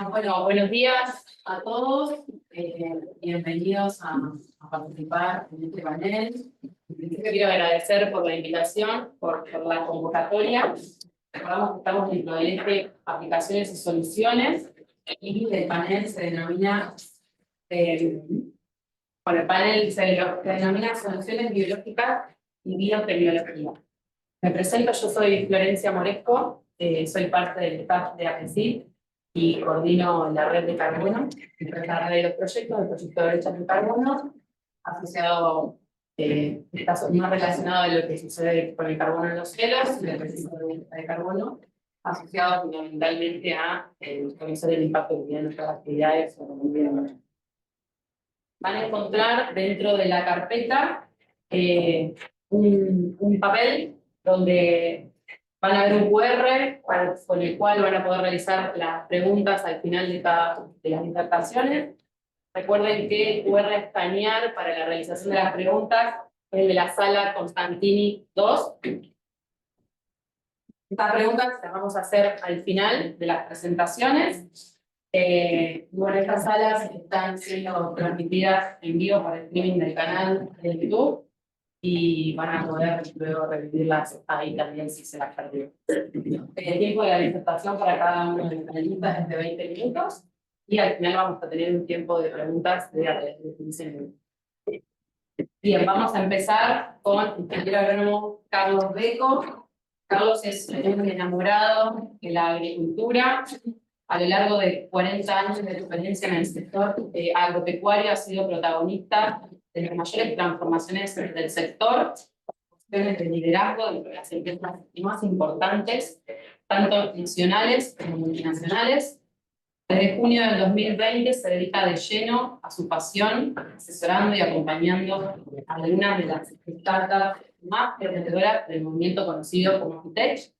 Bueno, buenos días a todos. Bienvenidos a participar en este panel. Quiero agradecer por la invitación, por la convocatoria. Recordamos que estamos dentro del eje aplicaciones y soluciones, y el panel se denomina, el panel se denomina soluciones biológicas y biotecnología. Me presento, yo soy Florencia Moresco, soy parte del staff de APECID y coordino la red de carbono, la red de los proyectos, el proyecto de brechas de carbono, asociado, está más relacionado a lo que sucede con el carbono en los cielos y el registro de carbono, asociado fundamentalmente a conocer el impacto que tienen nuestras actividades sobre el medio ambiente. Van a encontrar dentro de la carpeta un papel donde van a ver un QR con el cual van a poder realizar las preguntas al final de cada de las disertaciones. Recuerden que el QR a escanear para la realización de las preguntas es el de la sala Constantini 2. Estas preguntas las vamos a hacer al final de las presentaciones. Bueno, estas salas están siendo transmitidas en vivo por el streaming del canal de YouTube y van a poder luego revivirlas ahí también si se las perdió. El tiempo de la disertación para cada uno de los panelistas es de 20 minutos y al final vamos a tener un tiempo de preguntas de 15 minutos. Bien, vamos a empezar con el ingeniero agrónomo Carlos Beco. Carlos es un enamorado de la agricultura. A lo largo de 40 años de experiencia en el sector agropecuario ha sido protagonista de las mayores transformaciones del sector, cuestiones de liderazgo de las empresas más importantes, tanto nacionales como multinacionales. Desde junio del 2020 se dedica de lleno a su pasión, asesorando y acompañando a algunas de las startups más emprendedoras del movimiento conocido como Fitech.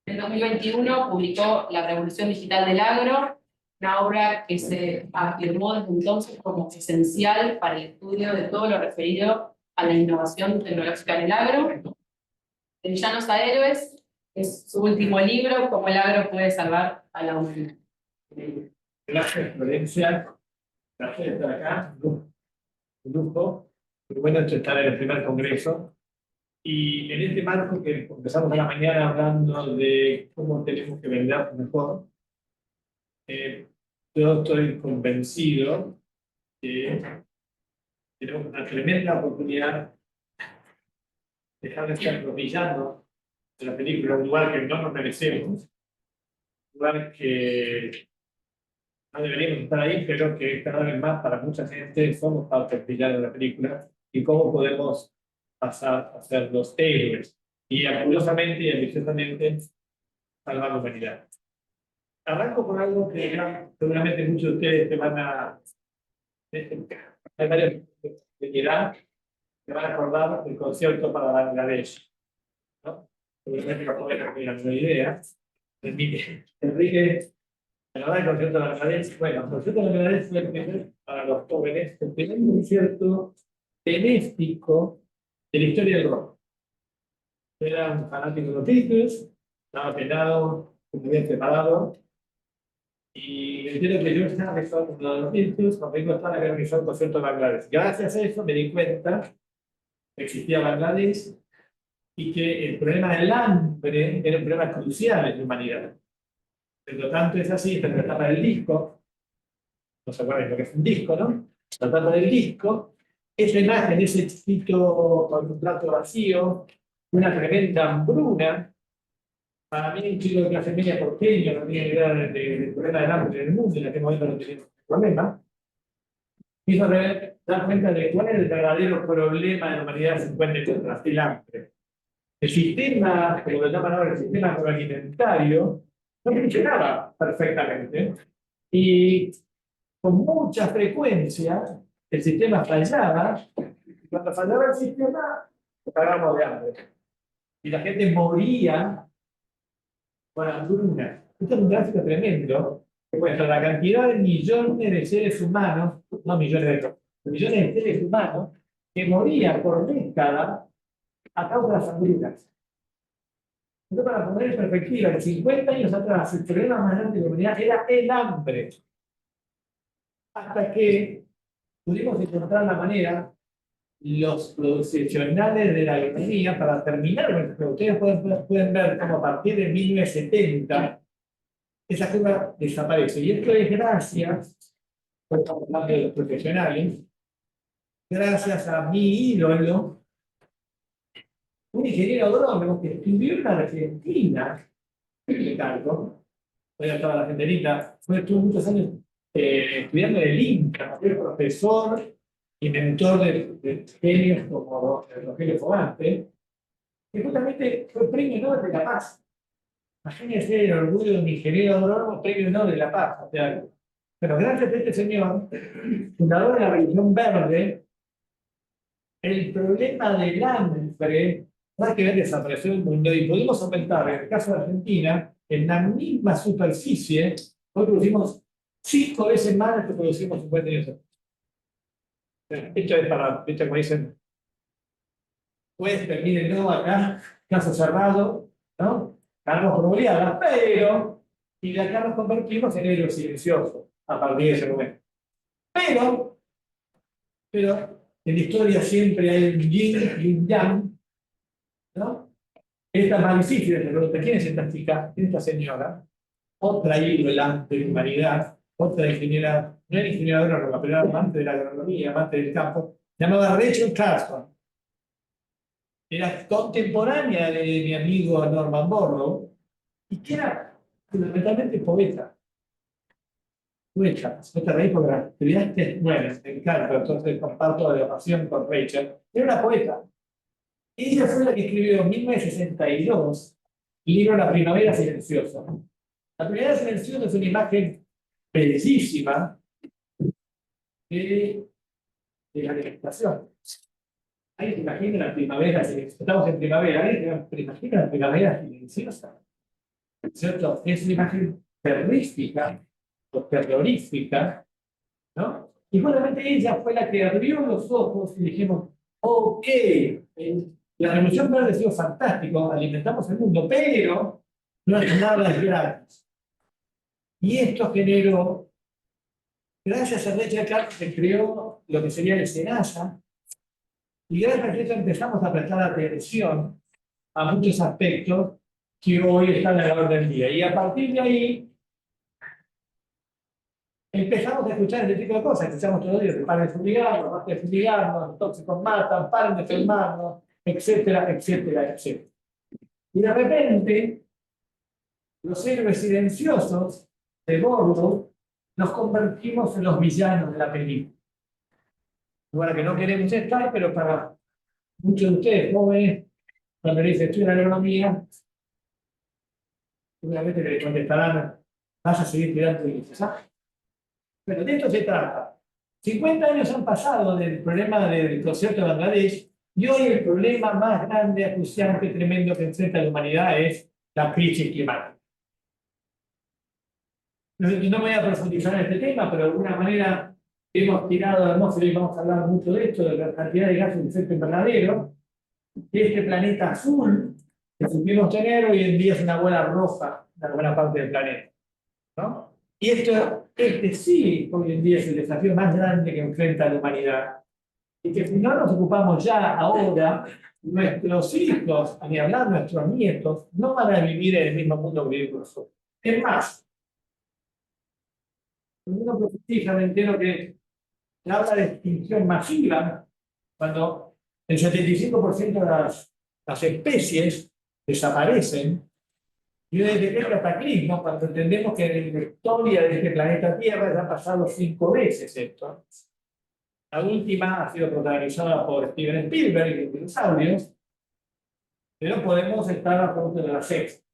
En 2021 publicó La Revolución Digital del Agro, una obra que se afirmó desde entonces como esencial para el estudio de todo lo referido a la innovación tecnológica en el agro. De Villanos a Héroes es su último libro, Cómo el agro puede salvar a la humanidad. Gracias, Florencia. Gracias de estar acá. Un lujo. Muy bueno estar en el primer congreso. Y en este marco que empezamos a la mañana hablando de cómo tenemos que vender mejor, yo estoy convencido que tenemos una tremenda oportunidad de dejar de estar brillando en la película, un lugar que no nos merecemos, un lugar que no deberíamos estar ahí, pero que cada vez más para mucha gente somos parte del villano de la película, y cómo podemos pasar a ser los héroes y curiosamente y ambiciosamente salvar la humanidad. Arranco con algo que seguramente muchos de ustedes te van a hay varios de mi edad te van a acordar del concierto para Bangladesh, ¿no? Seguramente los jóvenes tengan una idea. Enrique, la verdad, el concierto de Bangladesh, bueno, el concierto de Bangladesh fue el primer para los jóvenes, el primer concierto benéfico de la historia del rock. Era un fanático de los Beatles, estaba pelado, muy bien preparado, y me entero que George Harrison, uno de los Beatles, nos vengo a estar a organizar un concierto de Bangladesh. Gracias a eso me di cuenta que existía Bangladesh y que el problema del hambre era un problema crucial en la humanidad. Por lo tanto, es así, esta es la tapa del disco, no se acuerdan lo que es un disco, ¿no? La tapa del disco, esa imagen, ese chiquito con un plato vacío, una tremenda hambruna. Para mí, un chico de clase media porteño no tenía idea del problema del hambre en el mundo, en aquel momento no tenía problema. Hizo dar cuenta de cuál es el verdadero problema de la humanidad que se encuentra detrás, el hambre. El sistema, como lo llaman ahora, el sistema agroalimentario, no funcionaba perfectamente. Y con mucha frecuencia el sistema fallaba. Y cuando fallaba el sistema, nos cagábamos de hambre. Y la gente moría con hambruna. Esto es un gráfico tremendo que muestra la cantidad de millones de seres humanos, no millones de seres humanos, que moría por décadas a causa de las hambrunas. Entonces, para poner en perspectiva, en 50 años atrás, el problema más grande de la humanidad era el hambre. Hasta que pudimos encontrar la manera, los profesionales de la agronomía, para terminar con esto. Ustedes pueden ver cómo a partir de 1970 esa curva desaparece. Y esto es gracias, estamos hablando de los profesionales, gracias a mi ídolo, un ingeniero agrónomo que estudió en la Argentina, de cargo, hoy estaba en la Argentinita, estuvo muchos años estudiando en el INCA, fue profesor y mentor de genios como Rogelio Fogante, que justamente fue premio Nobel de la Paz. Imagínense el orgullo de un ingeniero agrónomo, premio Nobel de la Paz. O sea, pero gracias a este señor, fundador de la Revolución Verde, el problema del hambre prácticamente desapareció del mundo y pudimos aumentar, en el caso de Argentina, en la misma superficie, hoy producimos 5 veces más de lo que producimos 50 años atrás. Esto es para, ¿viste? Como dicen, pues miren, no, acá, caso cerrado, ¿no? Ganamos por goleada, pero, y de acá nos convertimos en héroes silenciosos a partir de ese momento. Pero, en la historia siempre hay un yin y un yang, ¿no? Esta es más difícil de preguntar, ¿quién es esta chica? ¿Quién es esta señora? Otra ídola de la humanidad, otra ingeniera, no era ingeniera agrónoma, pero era amante de la agronomía, amante del campo, llamada Rachel Carson. Era contemporánea de mi amigo Norman Borlaug y que era fundamentalmente poeta. Poeta, no te reís porque las actividades buenas, me encanta, entonces comparto la pasión con Rachel. Era una poeta. Ella fue la que escribió en 1962 el libro La Primavera Silenciosa. La Primavera Silenciosa es una imagen bellísima de la alimentación. ¿Alguien se imagina la primavera silenciosa? Estamos en primavera, ¿alguien se imagina la primavera silenciosa? ¿Cierto? Es una imagen terrífica o terrorífica, ¿no? Y justamente ella fue la que abrió los ojos y dijimos, ok, la revolución verde ha sido fantástico, alimentamos el mundo, pero no es nada gratis. Y esto generó, gracias a Rachel Carson, que creó lo que sería el SENASA, y gracias a eso empezamos a prestar atención a muchos aspectos que hoy están a la orden del día. Y a partir de ahí, empezamos a escuchar este tipo de cosas. Escuchamos todos los días, paren de fumigarnos, paren de fumigarnos, los tóxicos matan, paren de enfermarnos, etcétera, etcétera, etcétera. Y de repente, los héroes silenciosos de Borlaug nos convertimos en los villanos de la película. Bueno, que no queremos estar, pero para muchos de ustedes jóvenes, cuando le dicen estudiar agronomía, seguramente le contestarán, vas a seguir tirando índices. Pero de esto se trata. 50 años han pasado del problema del concierto de Bangladesh y hoy el problema más grande, acuciante, tremendo que enfrenta la humanidad es la crisis climática. No me voy a profundizar en este tema, pero de alguna manera hemos tirado a la atmósfera y vamos a hablar mucho de esto, de la cantidad de gases de efecto invernadero, que este planeta azul que supimos tener hoy en día es una bola roja en alguna parte del planeta, ¿no? Y este sí, hoy en día es el desafío más grande que enfrenta la humanidad. Y que si no nos ocupamos ya ahora, nuestros hijos, ni hablar nuestros nietos, no van a vivir en el mismo mundo que vivimos nosotros. Es más, uno profetiza, me entero que se habla de extinción masiva, cuando el 75% de las especies desaparecen. Y desde que es cataclismo, cuando entendemos que en la historia de este planeta Tierra ya ha pasado 5 veces esto. La última ha sido protagonizada por Steven Spielberg y los dinosaurios, pero podemos estar a punto de la sexta.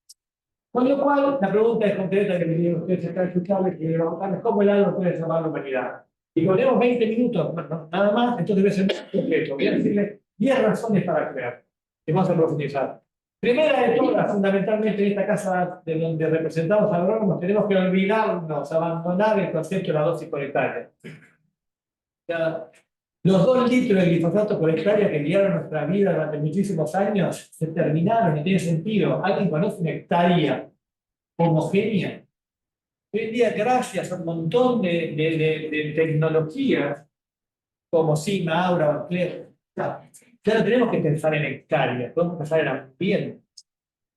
Con lo cual, la pregunta es concreta que ustedes están escuchando y que es ¿cómo el agua puede salvar la humanidad? Y como tenemos 20 minutos, nada más, entonces debe ser muy concreto. Voy a decirle 10 razones para crear, que vamos a profundizar. Primera de todas, fundamentalmente en esta casa de donde representamos a agrónomos, tenemos que olvidarnos, abandonar el concepto de la dosis planetaria. O sea, Los 2 litros de glifosato por hectárea que guiaron nuestra vida durante muchísimos años se terminaron, no tiene sentido. ¿Alguien conoce una hectárea homogénea? Hoy en día, gracias a un montón de tecnologías como Sigma, Aura, Baclear, ya no tenemos que pensar en hectáreas, podemos pensar en ambiente.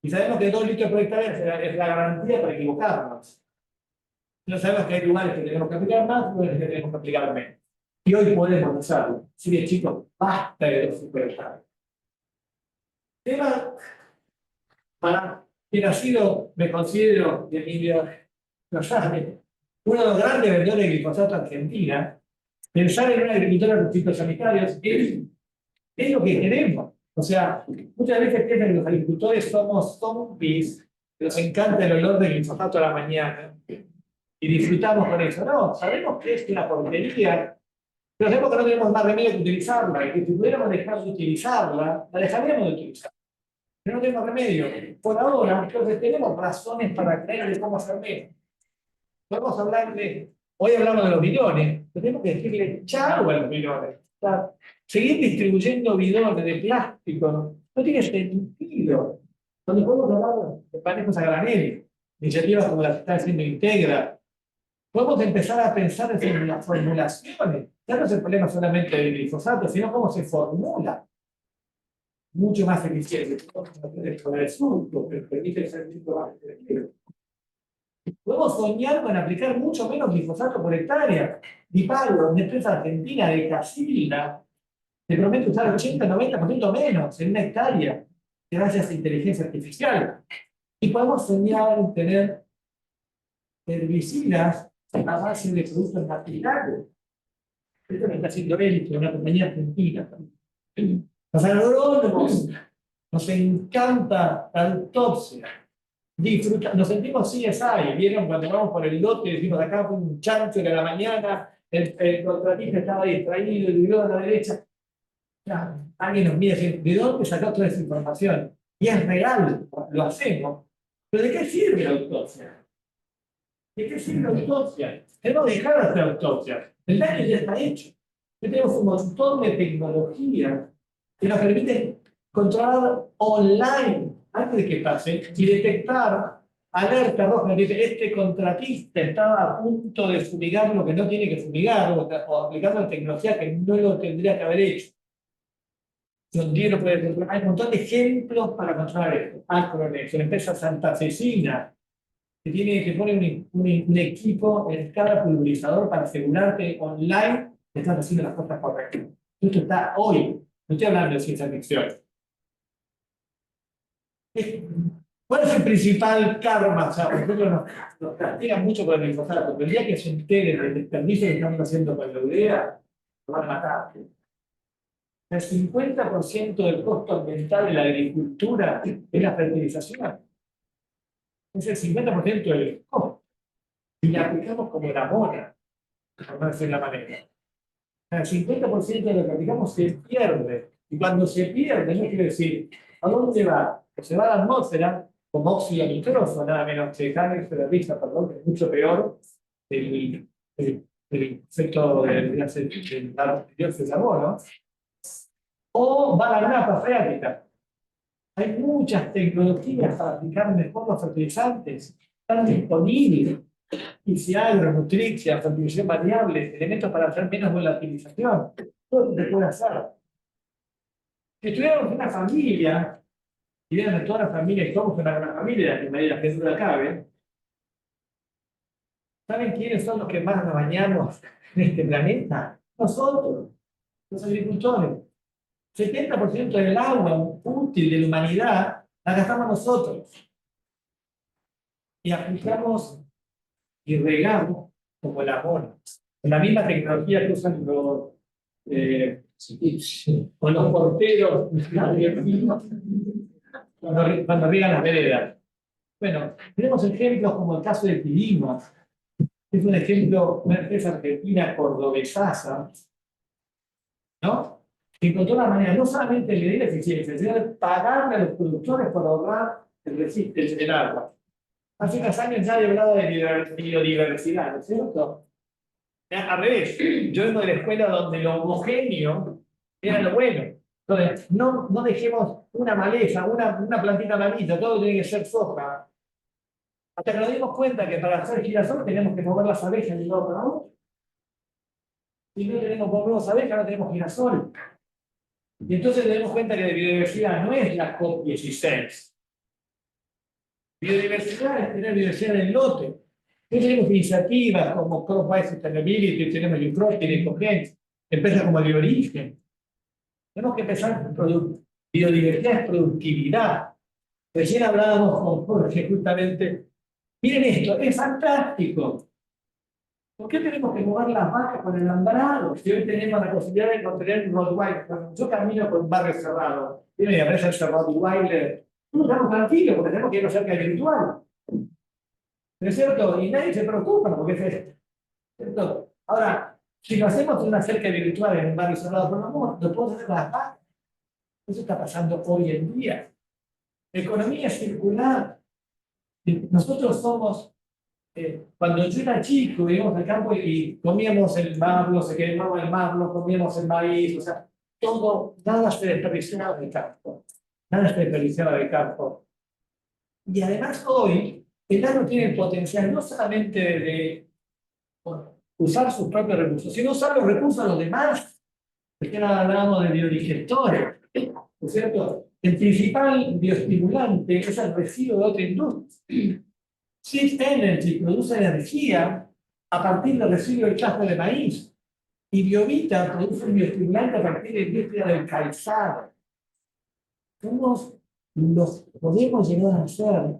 Y sabemos que 2 litros por hectárea es la garantía para equivocarnos. No sabemos que hay lugares que tenemos que aplicar más, lugares que tenemos que aplicar menos. Y hoy podemos usarlo. Así que, chicos, basta de los superestadios. Tema para quien ha sido, me considero, de Emilio Lozane, uno de los grandes vendedores de glifosato en Argentina. Pensar en una agricultura de fitosanitarios es lo que queremos. O sea, muchas veces piensan que los agricultores somos zombies, que nos encanta el olor del glifosato a la mañana y disfrutamos con eso. No, sabemos que es una porquería, pero sabemos que no tenemos más remedio que utilizarla y que si pudiéramos dejar de utilizarla, la dejaríamos de utilizar. Pero no tenemos remedio. Por ahora, entonces tenemos razones para creer de cómo hacer menos. Podemos hablar de, hoy hablamos de los bidones, pero tenemos que decirle chao a los bidones. O sea, seguir distribuyendo bidones de plástico no tiene sentido. Donde podemos hablar de panejos a granel, iniciativas como las que está haciendo Integra, podemos empezar a pensar en las formulaciones. Ya no es el problema solamente del glifosato, sino cómo se formula. Mucho más eficiente. Con el surco, que permite ser mucho más efectivo. Podemos soñar con aplicar mucho menos glifosato por hectárea. Dipalgo, una empresa argentina de Casilda, te promete usar 80-90% menos en una hectárea, gracias a inteligencia artificial. Y podemos soñar en tener herbicidas a base de productos naturales. Esto lo está haciendo él, una compañía argentina. Los agrónomos nos encanta la autopsia. Nos sentimos CSI, ¿vieron? Cuando vamos por el lote, decimos acá fue un chancho de la mañana, el contratista estaba distraído, el video a la derecha. Ya, alguien nos mira y dice, ¿de dónde sacó toda esa información? Y es real, lo hacemos. ¿Pero de qué sirve la autopsia? ¿De qué sirve la autopsia? Tenemos que dejar de hacer autopsia. El daño ya está hecho. Tenemos un montón de tecnología que nos permite controlar online antes de que pase y detectar alerta roja que dice este contratista estaba a punto de fumigar lo que no tiene que fumigar o aplicando tecnología que no lo tendría que haber hecho. Hay un montón de ejemplos para controlar esto. Acronex, una empresa santafesina que pone un equipo en cada pulverizador para asegurarte online que estás haciendo las cosas correctas. Esto está hoy. No estoy hablando de ciencia ficción. ¿Cuál es el principal karma? O sea, por ejemplo, nos castigan mucho por el glifosato, pero el día que se enteren del desperdicio que estamos haciendo con la urea, lo van a matar. El 50% del costo ambiental de la agricultura es la fertilización. Es el 50% del costo. Y la aplicamos como la mona, por no decir la manera. El 50% de lo que aplicamos se pierde. Y cuando se pierde, no quiere decir, ¿a dónde va? O se va a la atmósfera como óxido nitroso, nada menos que cáncer de risa, perdón, que es mucho peor el efecto del dióxido de carbono, o va a la napa freática. Hay muchas tecnologías para aplicar mejor los fertilizantes, están disponibles. Agro, nutricia, fertilización variable, elementos para hacer menos volatilización. Todo se puede hacer. Si estuviéramos en una familia, y vieran de todas las familias, somos una gran familia, de manera que duda cabe, ¿saben quiénes son los que más nos bañamos en este planeta? Nosotros, los agricultores. 70% del agua útil de la humanidad la gastamos nosotros. Y aplicamos y regamos como la mona. Con la misma tecnología que usan con los porteros cuando riegan las veredas. Bueno, tenemos ejemplos como el caso de Quilima, que es un ejemplo, una empresa argentina cordobesaza, ¿no? Que encontró la manera no solamente de medir eficiencia, sino de pagarle a los productores por ahorrar el agua. Hace unos años nadie hablaba de biodiversidad, ¿no es cierto? Al revés, yo vengo de la escuela donde lo homogéneo era lo bueno. Entonces, no dejemos una maleza, una plantita amarilla, todo tiene que ser soja. Hasta que nos dimos cuenta que para hacer girasol tenemos que mover las abejas de un lado para otro. Si no tenemos movemos abejas, no tenemos girasol. Y entonces nos dimos cuenta que de biodiversidad no es la COP16. Biodiversidad es tener biodiversidad en el lote. Entonces tenemos iniciativas como Crop-Wise Sustainability, tenemos UCROP, Ecogen, empresas como de origen. Tenemos que empezar con biodiversidad es productividad. Recién hablábamos con Jorge justamente. Miren esto, es fantástico. ¿Por qué tenemos que mover las vacas con el alambrado? Si hoy tenemos la posibilidad de encontrar un Rottweiler. Cuando yo camino por un barrio cerrado, y me aparece ese Rottweiler, no estamos tranquilos porque tenemos que ir cerca del virtual. ¿No es cierto? Y nadie se preocupa porque es ¿cierto? Ahora, si lo hacemos en una cerca virtual en un barrio cerrado, pues no podemos hacer las vacas. Eso está pasando hoy en día. Economía circular. Nosotros somos cuando yo era chico, íbamos al campo y comíamos el marlo, se quemaba el marlo, comíamos el maíz, o sea, todo, nada se desperdiciaba del campo. Nada se desperdiciaba del campo. Y además hoy, el agro tiene el potencial no solamente de usar sus propios recursos, sino usar los recursos de los demás. Porque ahora hablábamos de biodigestores, ¿no es cierto? El principal bioestimulante es el residuo de otra industria. Shift Energy produce energía a partir del residuo del castro de maíz. Y Biovita produce un bioestimulante a partir de la industria del calzado. Podemos llegar a ser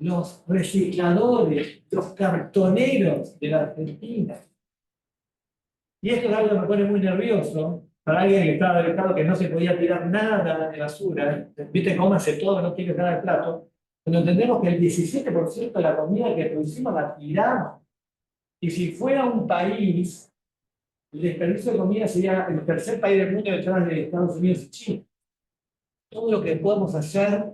los recicladores, los cartoneros de la Argentina. Y esto es algo que me pone muy nervioso para alguien que estaba dedicado que no se podía tirar nada de basura. Viste cómo hace todo, no quiere nada del plato. Cuando entendemos que el 17% de la comida que producimos la tiramos. Y si fuera un país, el desperdicio de comida sería el tercer país del mundo detrás de Estados Unidos y China. Todo lo que podemos hacer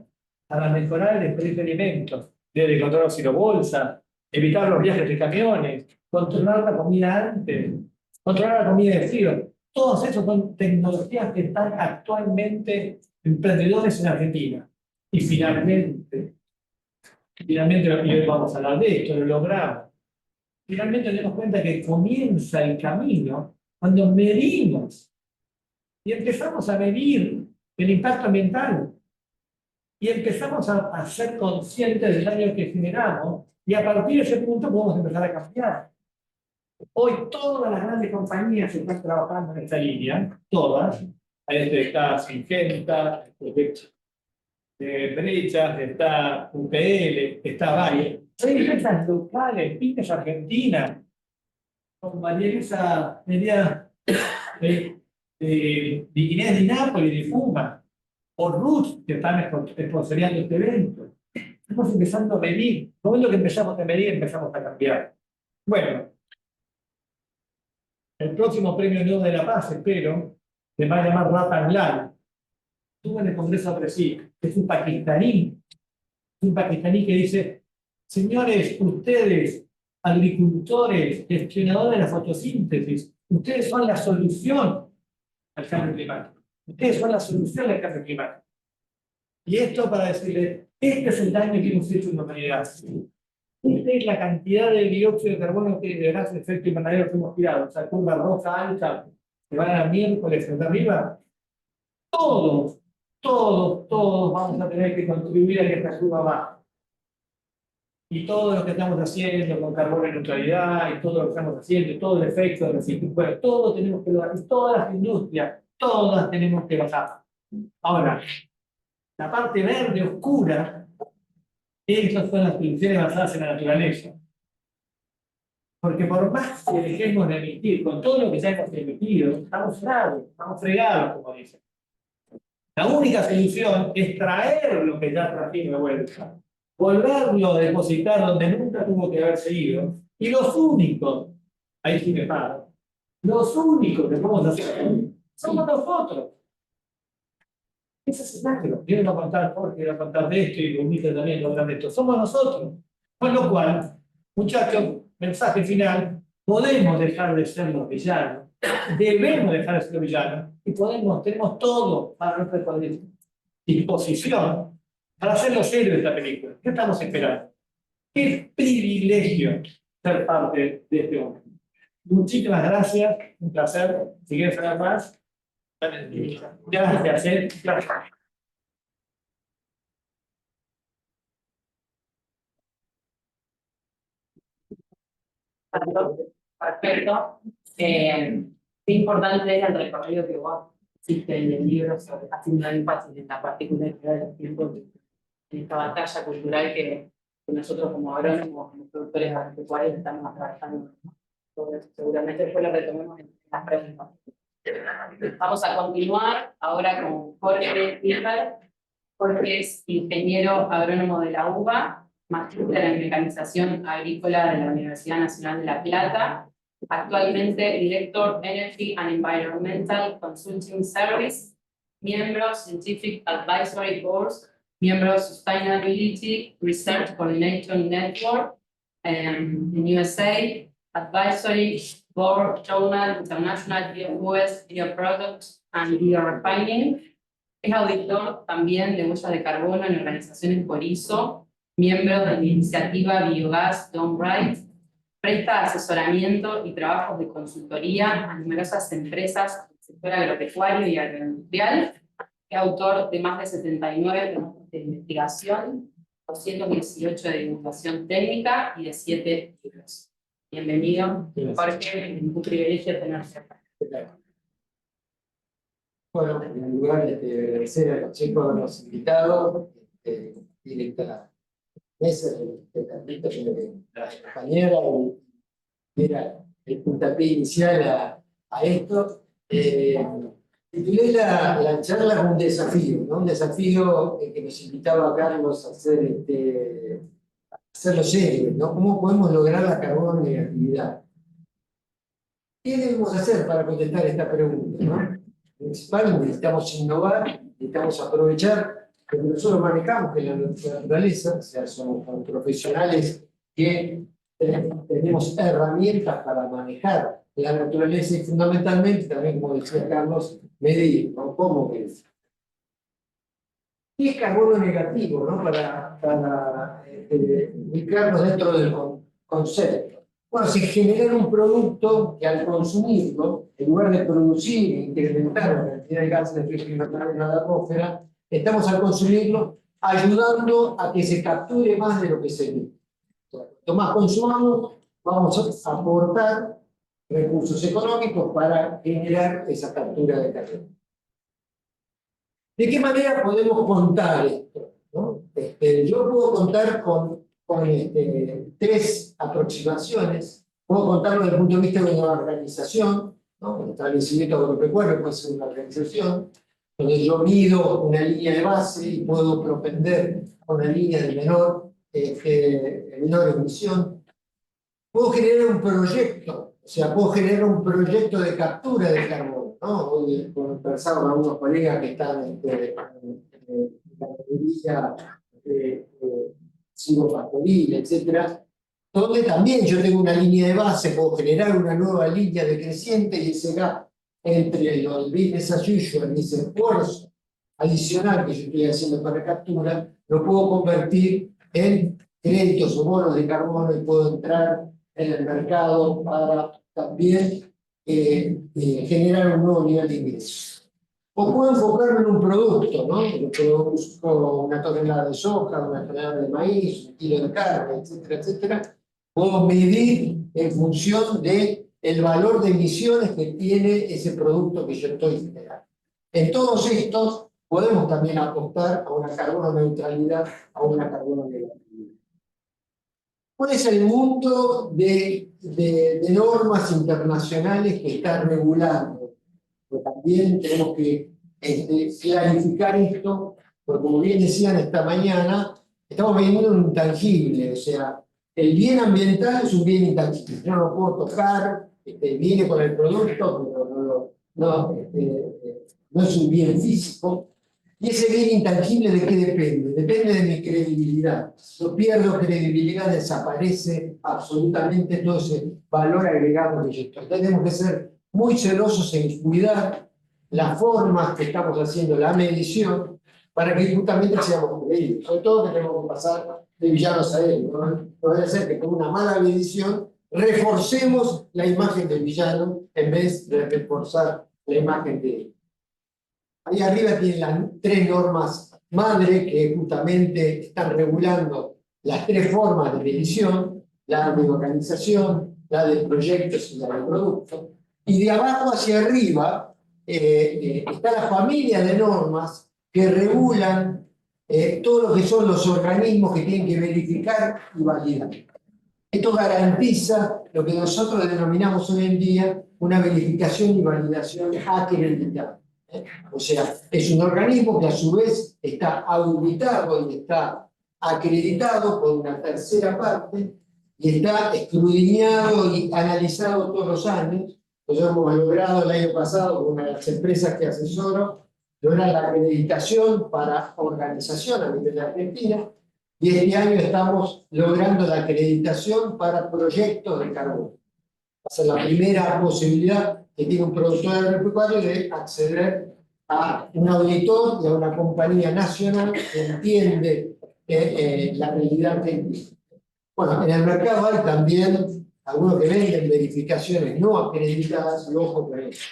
para mejorar el desperdicio de alimentos, desde controlar bolsa, evitar los viajes de camiones, controlar la comida antes, controlar la comida de frío. Todos esos son tecnologías que están actualmente emprendedores en Argentina. Y finalmente, y hoy vamos a hablar de esto, lo logramos. Finalmente nos damos cuenta que comienza el camino cuando medimos y empezamos a medir el impacto ambiental y empezamos a ser conscientes del daño que generamos y a partir de ese punto podemos empezar a cambiar. Hoy todas las grandes compañías están trabajando en esta línea, todas. Ahí está Syngenta, Brechas, está UPL, está Valle. Hay empresas locales, pymes argentinas, con María Elisa Media de Inés de Nápoles, de Puma, o Ruth, que están sponsoreando este evento. Estamos empezando a medir. En el momento que empezamos a medir, empezamos a cambiar. Bueno, el próximo premio Nobel de la Paz, espero, se va a llamar Ratan Lal. Estuvo en el Congreso de Brasil, es un pakistaní que dice: señores, ustedes, agricultores, gestionadores de la fotosíntesis, ustedes son la solución al cambio climático. Ustedes son la solución al cambio climático. Y esto para decirles, este es el daño que hemos hecho en la humanidad. Esta es la cantidad de dióxido de carbono que de gases de efecto invernadero que hemos tirado. O sea, curva roja alta, que van a miércoles hasta arriba. Todos vamos a tener que contribuir a que esta curva baje. Y todo lo que estamos haciendo con carbono neutralidad, y todo lo que estamos haciendo, todo el efecto de reciclaje, bueno, todo tenemos que lograr, y todas las industrias, todas tenemos que bajar. Ahora, la parte verde oscura, esas son las soluciones basadas en la naturaleza. Porque por más que dejemos de emitir, con todo lo que ya hemos emitido, estamos fregados, como dicen. La única solución es traer lo que ya trajimos de vuelta, volverlo a depositar donde nunca tuvo que haberse ido. Y los únicos, ahí sí me paro, los únicos que podemos hacer somos nosotros. Ese es el acto. Yo voy a contar Jorge, voy a contar de esto y Bonita también lograr esto. Somos nosotros. Con lo cual, muchachos, mensaje final. podemos dejar de ser los villanos, debemos dejar de ser los villanos, y tenemos todo a nuestra disposición para ser los héroes de esta película. ¿Qué estamos esperando? Qué privilegio ser parte de este momento. Muchísimas gracias, un placer. Si quieres saber más, gracias. Perfecto. Qué importante es el recorrido que vos hiciste en el libro sobre haciendo énfasis en la particularidad de los tiempos en esta batalla cultural que nosotros como agrónomos, como productores agropecuarios estamos trabajando. Seguramente fue lo que tomemos en las preguntas. Vamos a continuar ahora con Jorge Hilbert. Jorge es ingeniero agrónomo de la UBA, magíster en mecanización agrícola de la Universidad Nacional de La Plata, actualmente director Energy and Environmental Consulting Service, miembro Scientific Advisory Boards, miembro Sustainability Research Coordination Network en USA, Advisory Board Journal International Biofuels, Bioproducts and Biorefining. Es auditor también de huellas de carbono en organizaciones por ISO, miembro de la iniciativa Biogas Done Right, presta asesoramiento y trabajos de consultoría a numerosas empresas del sector agropecuario y agroindustrial. Es autor de más de 79 trabajos de investigación, 218 de divulgación técnica y de 7 libros. Bienvenido, Jorge, es un privilegio tenerte acá. Bueno, en primer lugar, agradecer a los chicos habernos invitado y esta mesa, este capítulo de la compañera, y era el puntapié inicial a esto. Titulé la charla como un desafío, ¿no? Un desafío que nos invitaba a Carlos a hacerlo serio, ¿no? ¿Cómo podemos lograr la carbono negatividad? ¿Qué debemos hacer para contestar esta pregunta, ¿no? Principal, necesitamos innovar, necesitamos aprovechar lo que nosotros manejamos, que es la naturaleza, o sea, somos profesionales que tenemos herramientas para manejar la naturaleza y fundamentalmente, también como decía Carlos, medir, ¿no? ¿Cómo es? ¿Qué es carbono negativo, ¿no? Para ubicarnos dentro del concepto. Bueno, si generar un producto que al consumirlo, en lugar de producir e incrementar la cantidad de gases de efecto invernadero en la atmósfera, estamos al consumirlo ayudando a que se capture más de lo que se emite. Cuanto más consumamos, vamos a aportar recursos económicos para generar esa captura de carbono. ¿De qué manera podemos contar esto? ¿No? Yo puedo contar con 3 aproximaciones. Puedo contarlo desde el punto de vista de una organización, ¿no? El establecimiento agropecuario puede ser una organización, donde yo mido una línea de base y puedo propender a una línea de menor emisión. Puedo generar un proyecto, o sea, puedo generar un proyecto de captura de carbono, ¿no? Hoy conversaba con algunos colegas que están en la teoría silvopastoril, etcétera, donde también yo tengo una línea de base, puedo generar una nueva línea decreciente y ese gap entre el business as usual y ese esfuerzo adicional que yo estoy haciendo para captura, lo puedo convertir en créditos o bonos de carbono y puedo entrar en el mercado para también generar un nuevo nivel de ingresos. O puedo enfocarme en un producto, ¿no? Yo produzco una tonelada de soja, una tonelada de maíz, un kilo de carne, etcétera, etcétera. Puedo medir en función del valor de emisiones que tiene ese producto que yo estoy generando. En todos estos podemos también apostar a una carbono neutralidad, a una carbono negatividad. ¿Cuál es el mundo de normas internacionales que está regulando? Pero también tenemos que clarificar esto, porque como bien decían esta mañana, estamos viviendo un intangible, o sea, el bien ambiental es un bien intangible, yo no lo puedo tocar, viene con el producto, pero no es un bien físico. ¿Y ese bien intangible de qué depende? Depende de mi credibilidad. credibilidad. No pierdo credibilidad, desaparece absolutamente todo ese valor agregado que yo estoy. Tenemos que ser muy celosos en cuidar las formas que estamos haciendo, la medición, para que justamente seamos creíbles. Sobre todo que tenemos que pasar de villanos a él. No debe ser que con una mala medición reforcemos la imagen del villano en vez de reforzar la imagen de él. Ahí arriba tienen las 3 normas madre que justamente están regulando las 3 formas de medición, la de organización, la de proyectos y la de productos. Y de abajo hacia arriba está la familia de normas que regulan todo lo que son los organismos que tienen que verificar y validar. Esto garantiza lo que nosotros denominamos hoy en día una verificación y validación acreditada. O sea, es un organismo que a su vez está auditado y está acreditado por una tercera parte y está escudriñado y analizado todos los años. Nosotros hemos logrado el año pasado con una de las empresas que asesoro, lograr la acreditación para organización a nivel de Argentina, y este año estamos logrando la acreditación para proyectos de carbono. Va a ser la primera posibilidad que tiene un productor agropecuario de acceder a un auditor y a una compañía nacional que entiende la realidad técnica. Bueno, en el mercado hay también algunos que venden verificaciones no acreditadas, y ojo con eso.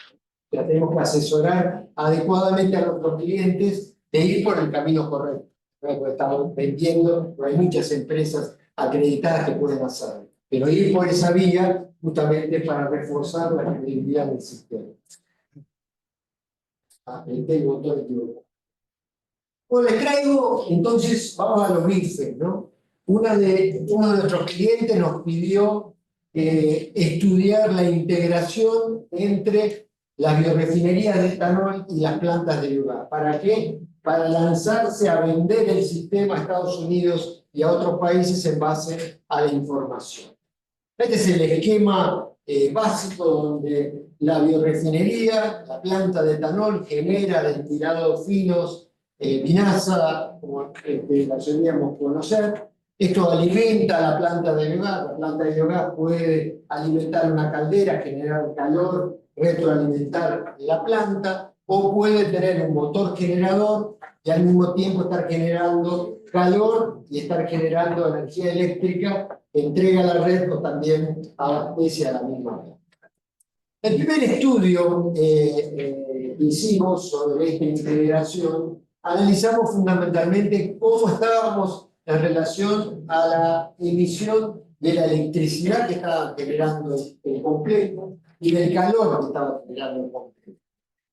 O sea, tenemos que asesorar adecuadamente a nuestros clientes de ir por el camino correcto. Porque estamos vendiendo, pero hay muchas empresas acreditadas que pueden hacerlo. Pero ir por esa vía justamente para reforzar la credibilidad del sistema. El botón equivocado. Bueno, les traigo, entonces, vamos a los bifes, ¿no? Uno de nuestros clientes nos pidió estudiar la integración entre las biorefinerías de etanol y las plantas de biogás. ¿Para qué? Para lanzarse a vender el sistema a Estados Unidos y a otros países en base a la información. Este es el esquema básico donde la biorefinería, la planta de etanol, genera destilados finos, vinaza, como la solíamos conocer. Esto alimenta la planta de biogás. La planta de biogás puede alimentar una caldera, generar calor, retroalimentar la planta, o puede tener un motor generador y al mismo tiempo estar generando calor y estar generando energía eléctrica que entrega a la red o también abastece a la misma red. El primer estudio que hicimos sobre esta integración, analizamos fundamentalmente cómo estábamos en relación a la emisión de la electricidad que estaba generando el complejo y del calor que estaba generando el complejo.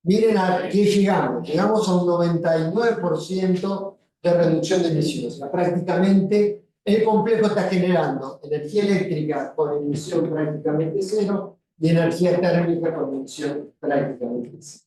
Miren a qué llegamos. Llegamos a un 99% de reducción de emisiones. O sea, prácticamente el complejo está generando energía eléctrica con emisión prácticamente cero y energía térmica con emisión prácticamente cero.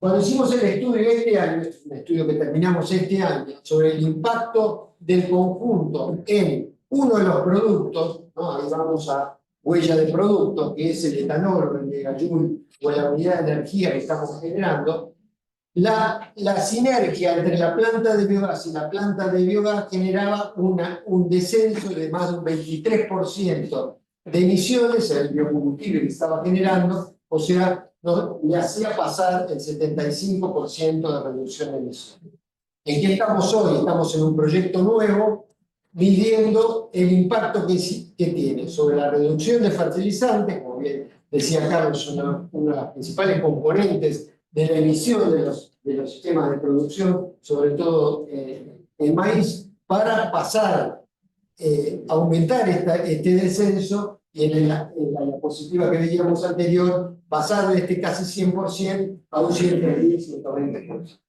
Cuando hicimos el estudio este año, un estudio que terminamos este año, sobre el impacto del conjunto en uno de los productos, ¿no? Ahí vamos a huella de producto, que es el etanol o el megajoule o la unidad de energía que estamos generando, la sinergia entre la planta de biogás y la planta de biogás generaba un descenso de más de un 23% de emisiones en el biocombustible que estaba generando, o sea, le hacía pasar el 75% de reducción de emisiones. ¿En qué estamos hoy? Estamos en un proyecto nuevo, midiendo el impacto que tiene sobre la reducción de fertilizantes, como bien decía Carlos, una de las principales componentes de la emisión de los sistemas de producción, sobre todo el maíz, para pasar, aumentar este descenso y en la diapositiva que veíamos anterior, pasar de este casi 100% a un 110-120%.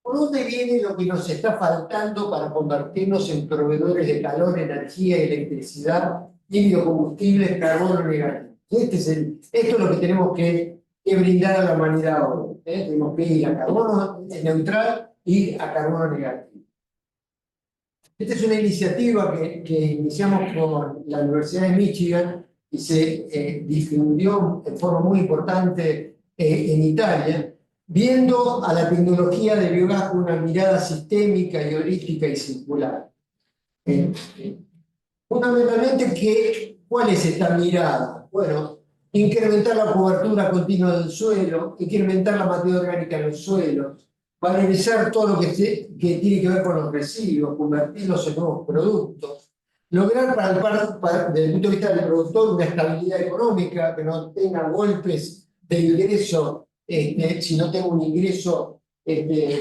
¿Por dónde viene lo que nos está faltando para convertirnos en proveedores de calor, energía, electricidad y biocombustibles carbono negativo? Esto es lo que tenemos que brindar a la humanidad hoy. Tenemos que ir a carbono neutral y a carbono negativo. Esta es una iniciativa que iniciamos con la Universidad de Michigan y se difundió en forma muy importante en Italia. viendo a la tecnología de biogás con una mirada sistémica y holística y circular. Fundamentalmente, ¿cuál es esta mirada? Bueno, incrementar la cobertura continua del suelo, incrementar la materia orgánica en los suelos, valorizar todo lo que tiene que ver con los residuos, convertirlos en nuevos productos, lograr desde el punto de vista del productor una estabilidad económica, que no tenga golpes de ingreso, si no tenga un ingreso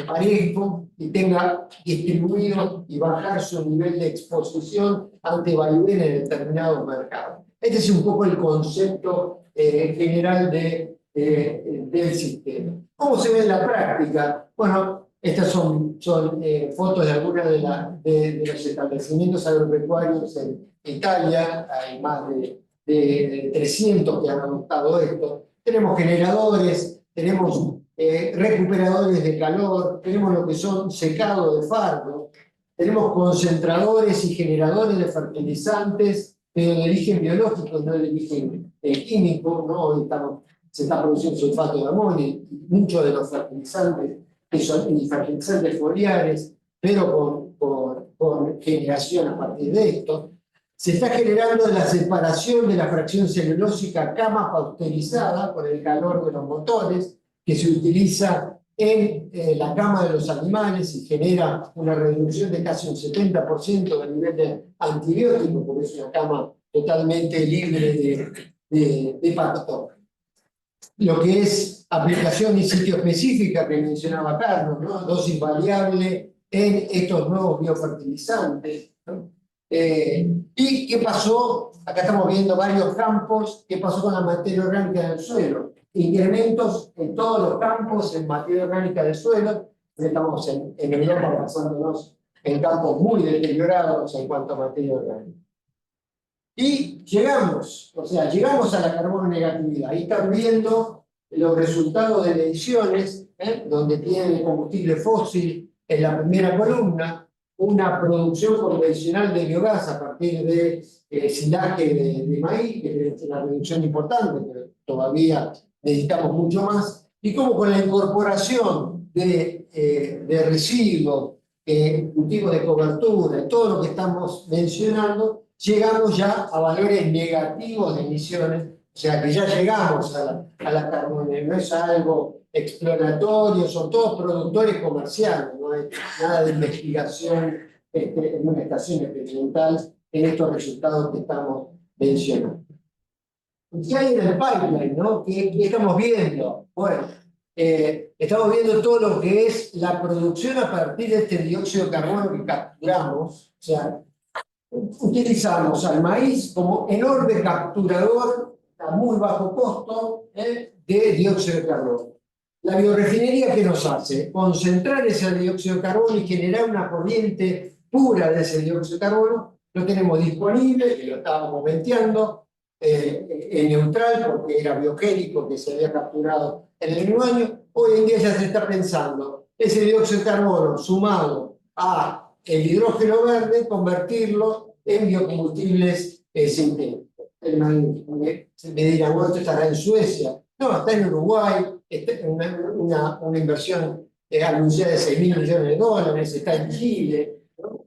parejo y tenga distribuido y bajar su nivel de exposición ante vaivenes en determinados mercados. Este es un poco el concepto general del sistema. ¿Cómo se ve en la práctica? Bueno, estas son fotos de algunos de los establecimientos agropecuarios en Italia. Hay más de 300 que han adoptado esto. Tenemos generadores, tenemos recuperadores de calor, tenemos lo que son secados de fardo, tenemos concentradores y generadores de fertilizantes de origen biológico, no de origen químico, ¿no? Hoy se está produciendo sulfato de amonio, muchos de los fertilizantes que son fertilizantes foliares, pero con generación a partir de esto. Se está generando la separación de la fracción celulósica cama pasteurizada por el calor de los motores, que se utiliza en la cama de los animales y genera una reducción de casi un 70% del nivel de antibióticos, porque es una cama totalmente libre de patógenos. Lo que es aplicación y sitio específica que mencionaba Carlos, ¿no? Dosis variable en estos nuevos biofertilizantes, ¿no? ¿Y qué pasó? Acá estamos viendo varios campos. ¿Qué pasó con la materia orgánica del suelo? Incrementos en todos los campos en materia orgánica del suelo. Estamos en Europa basándonos en campos muy deteriorados en cuanto a materia orgánica. Y llegamos a la carbono negatividad. Ahí están viendo los resultados de mediciones, donde tienen el combustible fósil en la primera columna, una producción convencional de biogás a partir de silaje de maíz, que es una reducción importante, pero todavía necesitamos mucho más, y como con la incorporación de residuos, cultivos de cobertura, y todo lo que estamos mencionando, llegamos ya a valores negativos de emisiones, o sea que ya llegamos a la carbono, no es algo exploratorio, son todos productores comerciales, no hay nada de investigación en una estación experimental en estos resultados que estamos mencionando. ¿Qué hay en el pipeline, no? ¿Qué estamos viendo? Bueno, estamos viendo todo lo que es la producción a partir de este dióxido de carbono que capturamos, o sea, utilizamos al maíz como enorme capturador a muy bajo costo de dióxido de carbono. La biorefinería, ¿qué nos hace? Concentrar ese dióxido de carbono y generar una corriente pura de ese dióxido de carbono. Lo tenemos disponible, que lo estábamos venteando, en neutral, porque era biogénico, que se había capturado en el mismo año. Hoy en día ya se está pensando ese dióxido de carbono sumado a el hidrógeno verde, convertirlo en biocombustibles sintéticos. Me dirán, bueno, esto estará en Suecia. No, está en Uruguay, está una inversión anunciada de $6.000 millones, está en Chile, ¿no?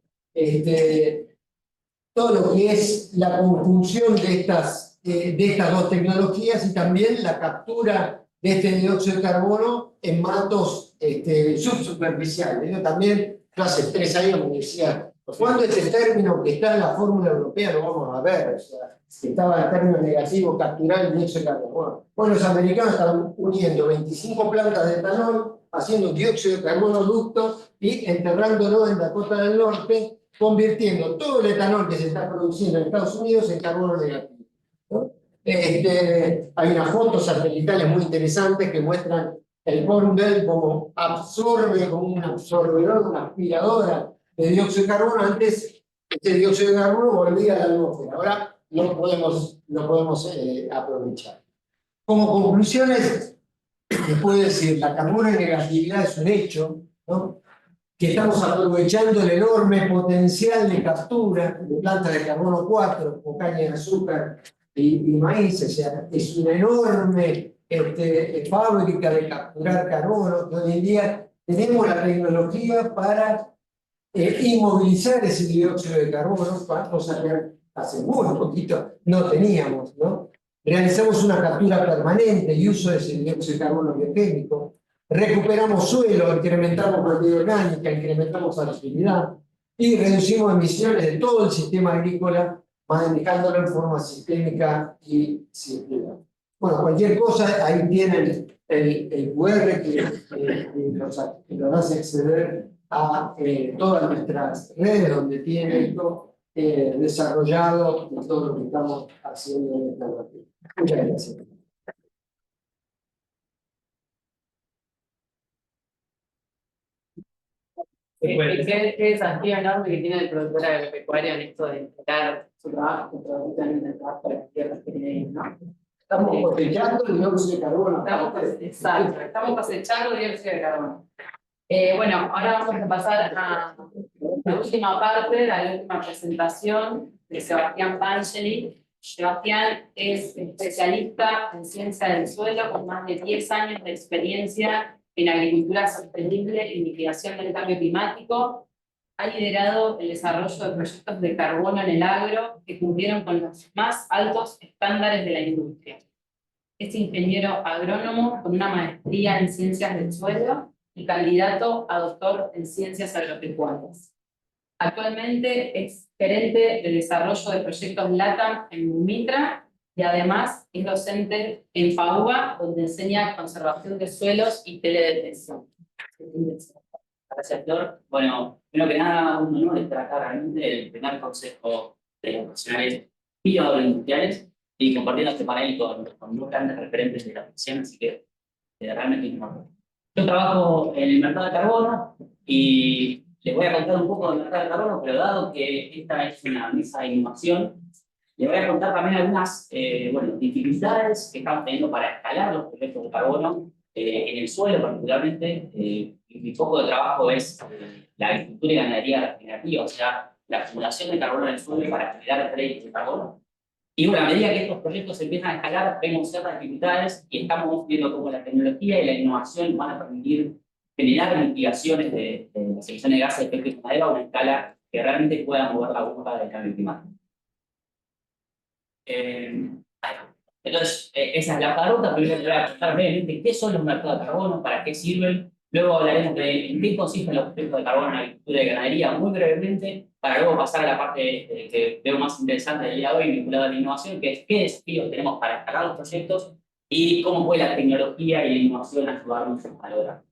Todo lo que es la conjunción de estas dos tecnologías y también la captura de este dióxido de carbono en mantos subsuperficiales. Yo también, hace 3 años me decía, ¿cuándo este término que está en la fórmula europea lo vamos a ver? O sea, que estaba el término negativo, capturar el dióxido de carbono. Bueno, los americanos están uniendo 25 plantas de etanol, haciendo dióxido de carbono ducto y enterrándolo en Dakota del Norte, convirtiendo todo el etanol que se está produciendo en Estados Unidos en carbono negativo, ¿no? Hay unas fotos satelitales muy interesantes que muestran el Corn Belt como absorbe, como un absorbedor, una aspiradora de dióxido de carbono. Antes, este dióxido de carbono volvía a la atmósfera. Ahora no podemos aprovechar. Como conclusiones, les puedo decir, la carbono negatividad es un hecho, ¿no? Que estamos aprovechando el enorme potencial de captura de plantas de carbono 4, como caña de azúcar y maíz. O sea, es una enorme fábrica de capturar carbono, que hoy en día tenemos la tecnología para inmovilizar ese dióxido de carbono, cosa que hace muy poquito no teníamos, ¿no? Realizamos una captura permanente y uso de ese dióxido de carbono bioquímico, recuperamos suelo, incrementamos materia orgánica, incrementamos fertilidad y reducimos emisiones de todo el sistema agrícola, manejándolo en forma sistémica y circular. Bueno, cualquier cosa, ahí tienen el QR que los hace acceder a todas nuestras redes donde tiene esto desarrollado y todo lo que estamos haciendo en esta materia. Muchas gracias. Qué desafío enorme que tiene el productor agropecuario en esto de integrar su trabajo, su producción en el trabajo de las tierras que tiene, ¿no? Estamos cosechando el dióxido de carbono. Exacto, estamos cosechando dióxido de carbono. Bueno, ahora vamos a pasar a la última parte, la última presentación de Sebastián Pangeli. Sebastián es especialista en ciencia del suelo con más de 10 años de experiencia en agricultura sostenible y mitigación del cambio climático. Ha liderado el desarrollo de proyectos de carbono en el agro que cumplieron con los más altos estándares de la industria. Es ingeniero agrónomo con una maestría en ciencias del suelo y candidato a doctor en ciencias agropecuarias. Actualmente es gerente de desarrollo de proyectos LATAM en Mitra y además es docente en FAUBA, donde enseña conservación de suelos y teledetección. Gracias, Flor. Bueno, primero que nada, un honor estar acá realmente el primer consejo de los profesionales bioagroindustriales y compartiendo este panel con dos grandes referentes de la profesión, así que realmente es un honor. Yo trabajo en el mercado de carbono y les voy a contar un poco del mercado de carbono, pero dado que esta es una mesa de innovación, les voy a contar también algunas dificultades que estamos teniendo para escalar los proyectos de carbono en el suelo particularmente. Mi foco de trabajo es la agricultura y ganadería regenerativa, o sea, la acumulación de carbono en el suelo para generar créditos de carbono. Y bueno, a medida que estos proyectos empiezan a escalar, vemos ciertas dificultades y estamos viendo cómo la tecnología y la innovación van a permitir generar mitigaciones de las emisiones de gases de efecto invernadero a una escala que realmente pueda mover la burbuja del cambio climático. Entonces, esa es la pregunta. Primero te voy a contar brevemente qué son los mercados de carbono, para qué sirven. Luego hablaremos de en qué consisten los proyectos de carbono en la agricultura y ganadería, muy brevemente, para luego pasar a la parte que veo más interesante del día de hoy, vinculada a la innovación, que es qué desafíos tenemos para escalar los proyectos y cómo puede la tecnología y la innovación ayudarnos a lograr.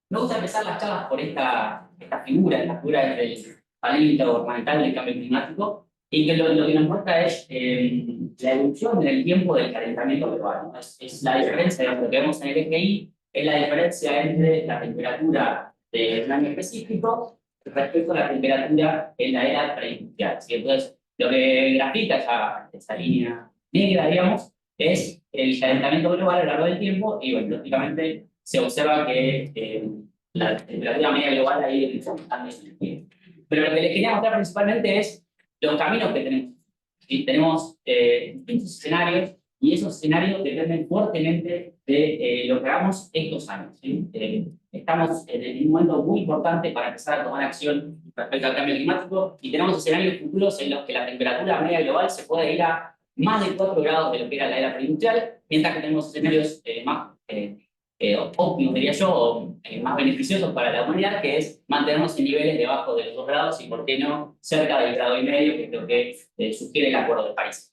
Me gusta empezar las charlas por esta figura del panel intergubernamental del cambio climático, y que lo que nos muestra es la evolución en el tiempo del calentamiento global, ¿no? Es la diferencia de lo que vemos en el eje Y, es la diferencia entre la temperatura de un año específico respecto a la temperatura en la era preindustrial. ¿Sí? Entonces, lo que grafica esa línea negra, digamos, es el calentamiento global a lo largo del tiempo, y bueno, lógicamente se observa que la temperatura media global ha ido aumentando en el tiempo. Pero lo que les quería mostrar principalmente es los caminos que tenemos. ¿Sí? Tenemos distintos escenarios, y esos escenarios dependen fuertemente de lo que hagamos estos años. ¿Sí? Estamos en un momento muy importante para empezar a tomar acción respecto al cambio climático, y tenemos escenarios futuros en los que la temperatura media global se puede ir a más de 4 grados de lo que era la era preindustrial, mientras que tenemos escenarios más óptimos, diría yo, o más beneficiosos para la humanidad, que es mantenernos en niveles debajo de los 2 grados y, por qué no, cerca del 1,5 grados, que es lo que sugiere el Acuerdo de París.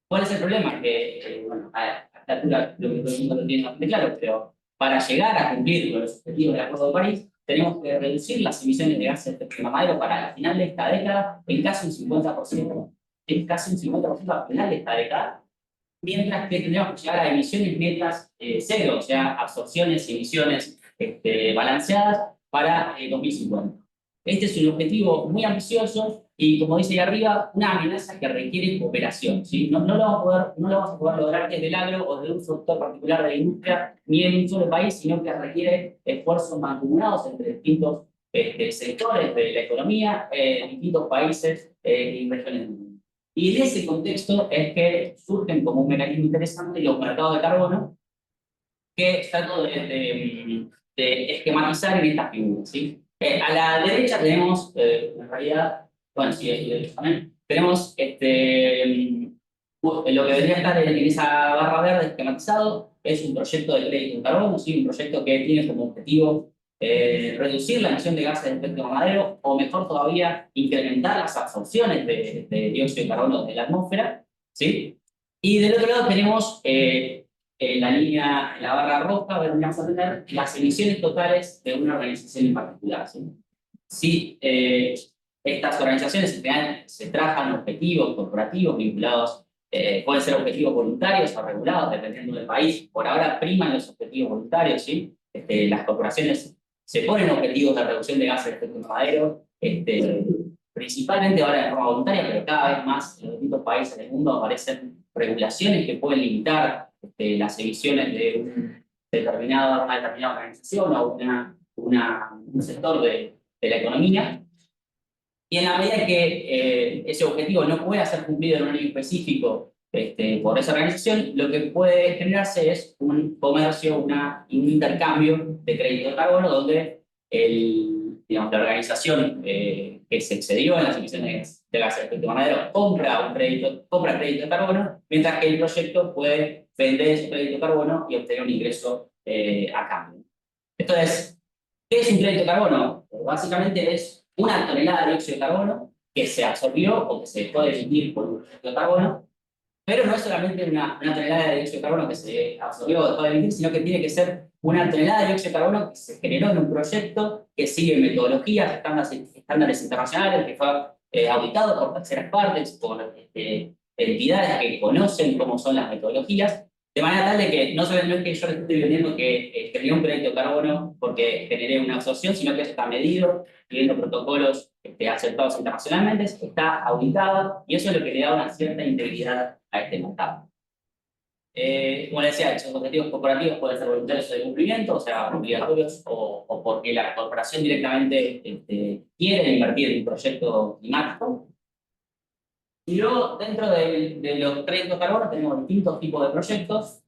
¿Cuál es el problema? Que, bueno, a esta altura lo que todo el mundo lo tiene bastante claro, pero para llegar a cumplir con los objetivos del Acuerdo de París, tenemos que reducir las emisiones de gases de efecto invernadero para el final de esta década en casi un 50%. Es casi un 50% al final de esta década, mientras que tendríamos que llegar a emisiones netas cero, o sea, absorciones y emisiones balanceadas para 2050. Este es un objetivo muy ambicioso y, como dice ahí arriba, una amenaza que requiere cooperación. ¿Sí? No lo vamos a poder lograr desde el agro o de un sector particular de la industria, ni en un solo país, sino que requiere esfuerzos mancomunados entre distintos sectores de la economía, distintos países y regiones del mundo. Y en ese contexto es que surgen como un mecanismo interesante los mercados de carbono, que trato de esquematizar en esta figura, ¿sí? A la derecha tenemos, en realidad, bueno, sí, aquí derecha también, tenemos lo que debería estar en esa barra verde esquematizado, es un proyecto de crédito de carbono, ¿sí? Un proyecto que tiene como objetivo reducir la emisión de gases de efecto invernadero, o mejor todavía, incrementar las absorciones de dióxido de carbono de la atmósfera, ¿sí? Y del otro lado tenemos en la línea, en la barra roja, vamos a tener las emisiones totales de una organización en particular. ¿Sí? Si estas organizaciones en general se trajan objetivos corporativos vinculados, pueden ser objetivos voluntarios o regulados, dependiendo del país. Por ahora priman los objetivos voluntarios, ¿sí? Las corporaciones se ponen objetivos de reducción de gases de efecto invernadero, principalmente ahora de forma voluntaria, pero cada vez más en los distintos países del mundo aparecen regulaciones que pueden limitar las emisiones de una determinada organización o un sector de la economía. Y en la medida que ese objetivo no pueda ser cumplido en un año específico por esa organización, lo que puede generarse es un comercio, un intercambio de crédito de carbono, donde digamos, la organización que se excedió en las emisiones de gases de efecto invernadero compra crédito de carbono, mientras que el proyecto puede vender ese crédito de carbono y obtener un ingreso a cambio. Entonces, ¿qué es un crédito de carbono? Básicamente es una tonelada de dióxido de carbono que se absorbió o que se dejó de emitir por un crédito de carbono, pero no es solamente una tonelada de dióxido de carbono que se absorbió o dejó de emitir, sino que tiene que ser una tonelada de dióxido de carbono que se generó en un proyecto que sigue metodologías, estándares internacionales, que fue auditado por terceras partes, por entidades que conocen cómo son las metodologías, de manera tal de que no es que yo les estoy vendiendo que generé un crédito de carbono porque generé una absorción, sino que eso está medido, siguiendo protocolos aceptados internacionalmente, está auditado, y eso es lo que le da una cierta integridad a este mercado. Como les decía, esos objetivos corporativos pueden ser voluntarios o de cumplimiento, o sea, obligatorios, o porque la corporación directamente quiere invertir en un proyecto climático. Y luego, dentro de los créditos de carbono, tenemos distintos tipos de proyectos.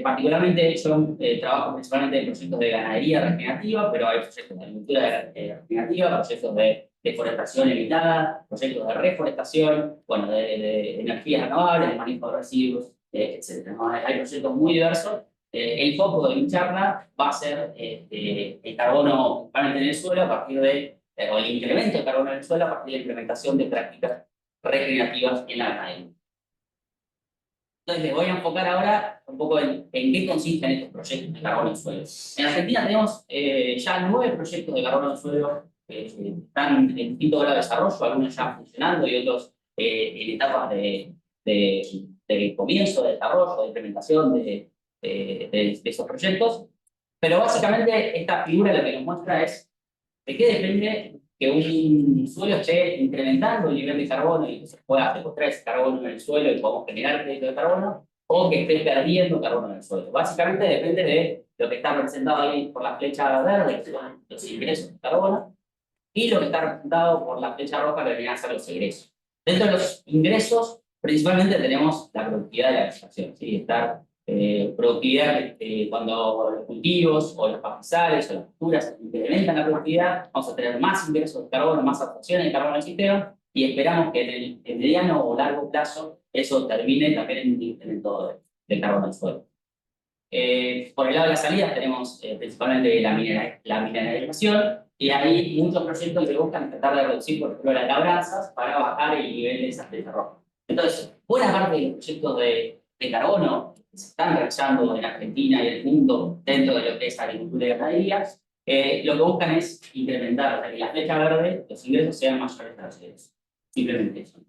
Particularmente, yo trabajo principalmente en proyectos de ganadería regenerativa, pero hay proyectos de agricultura regenerativa, proyectos de deforestación evitada, proyectos de reforestación, bueno, de energías renovables, de manejo de residuos, etc. ¿No? Hay proyectos muy diversos. El foco de mi charla va a ser el carbono principalmente en el suelo a partir o el incremento del carbono en el suelo a partir de la implementación de prácticas regenerativas en la ganadería. Entonces les voy a enfocar ahora un poco en qué consisten estos proyectos de carbono en suelo. En Argentina tenemos ya 9 proyectos de carbono en suelo que están en distinto grado de desarrollo, algunos ya funcionando y otros en etapas de comienzo, de desarrollo, de implementación de esos proyectos. Pero básicamente esta figura lo que nos muestra es de qué depende que un suelo esté incrementando el nivel de carbono y que se pueda secuestrar ese carbono en el suelo y podamos generar crédito de carbono, o que esté perdiendo carbono en el suelo. Básicamente depende de lo que está representado ahí por la flecha verde, que son los ingresos de carbono, y lo que está representado por la flecha roja, que deberían ser los egresos. Dentro de los ingresos, principalmente tenemos la productividad de la vegetación, ¿sí? Estar productividad cuando los cultivos o los pastizales o las culturas incrementan la productividad, vamos a tener más ingresos de carbono, más absorciones de carbono en el sistema, y esperamos que en el mediano o largo plazo eso termine también en un incremento de carbono en el suelo. Por el lado de las salidas tenemos principalmente la mineralización, y hay muchos proyectos que buscan tratar de reducir, por ejemplo, las labranzas para bajar el nivel de esa flecha roja. Entonces, buena parte de los proyectos de carbono que se están realizando en Argentina y en el mundo dentro de lo que es agricultura y ganadería, lo que buscan es incrementar, o sea, que la flecha verde, los ingresos sean mayores que los egresos. Simplemente eso.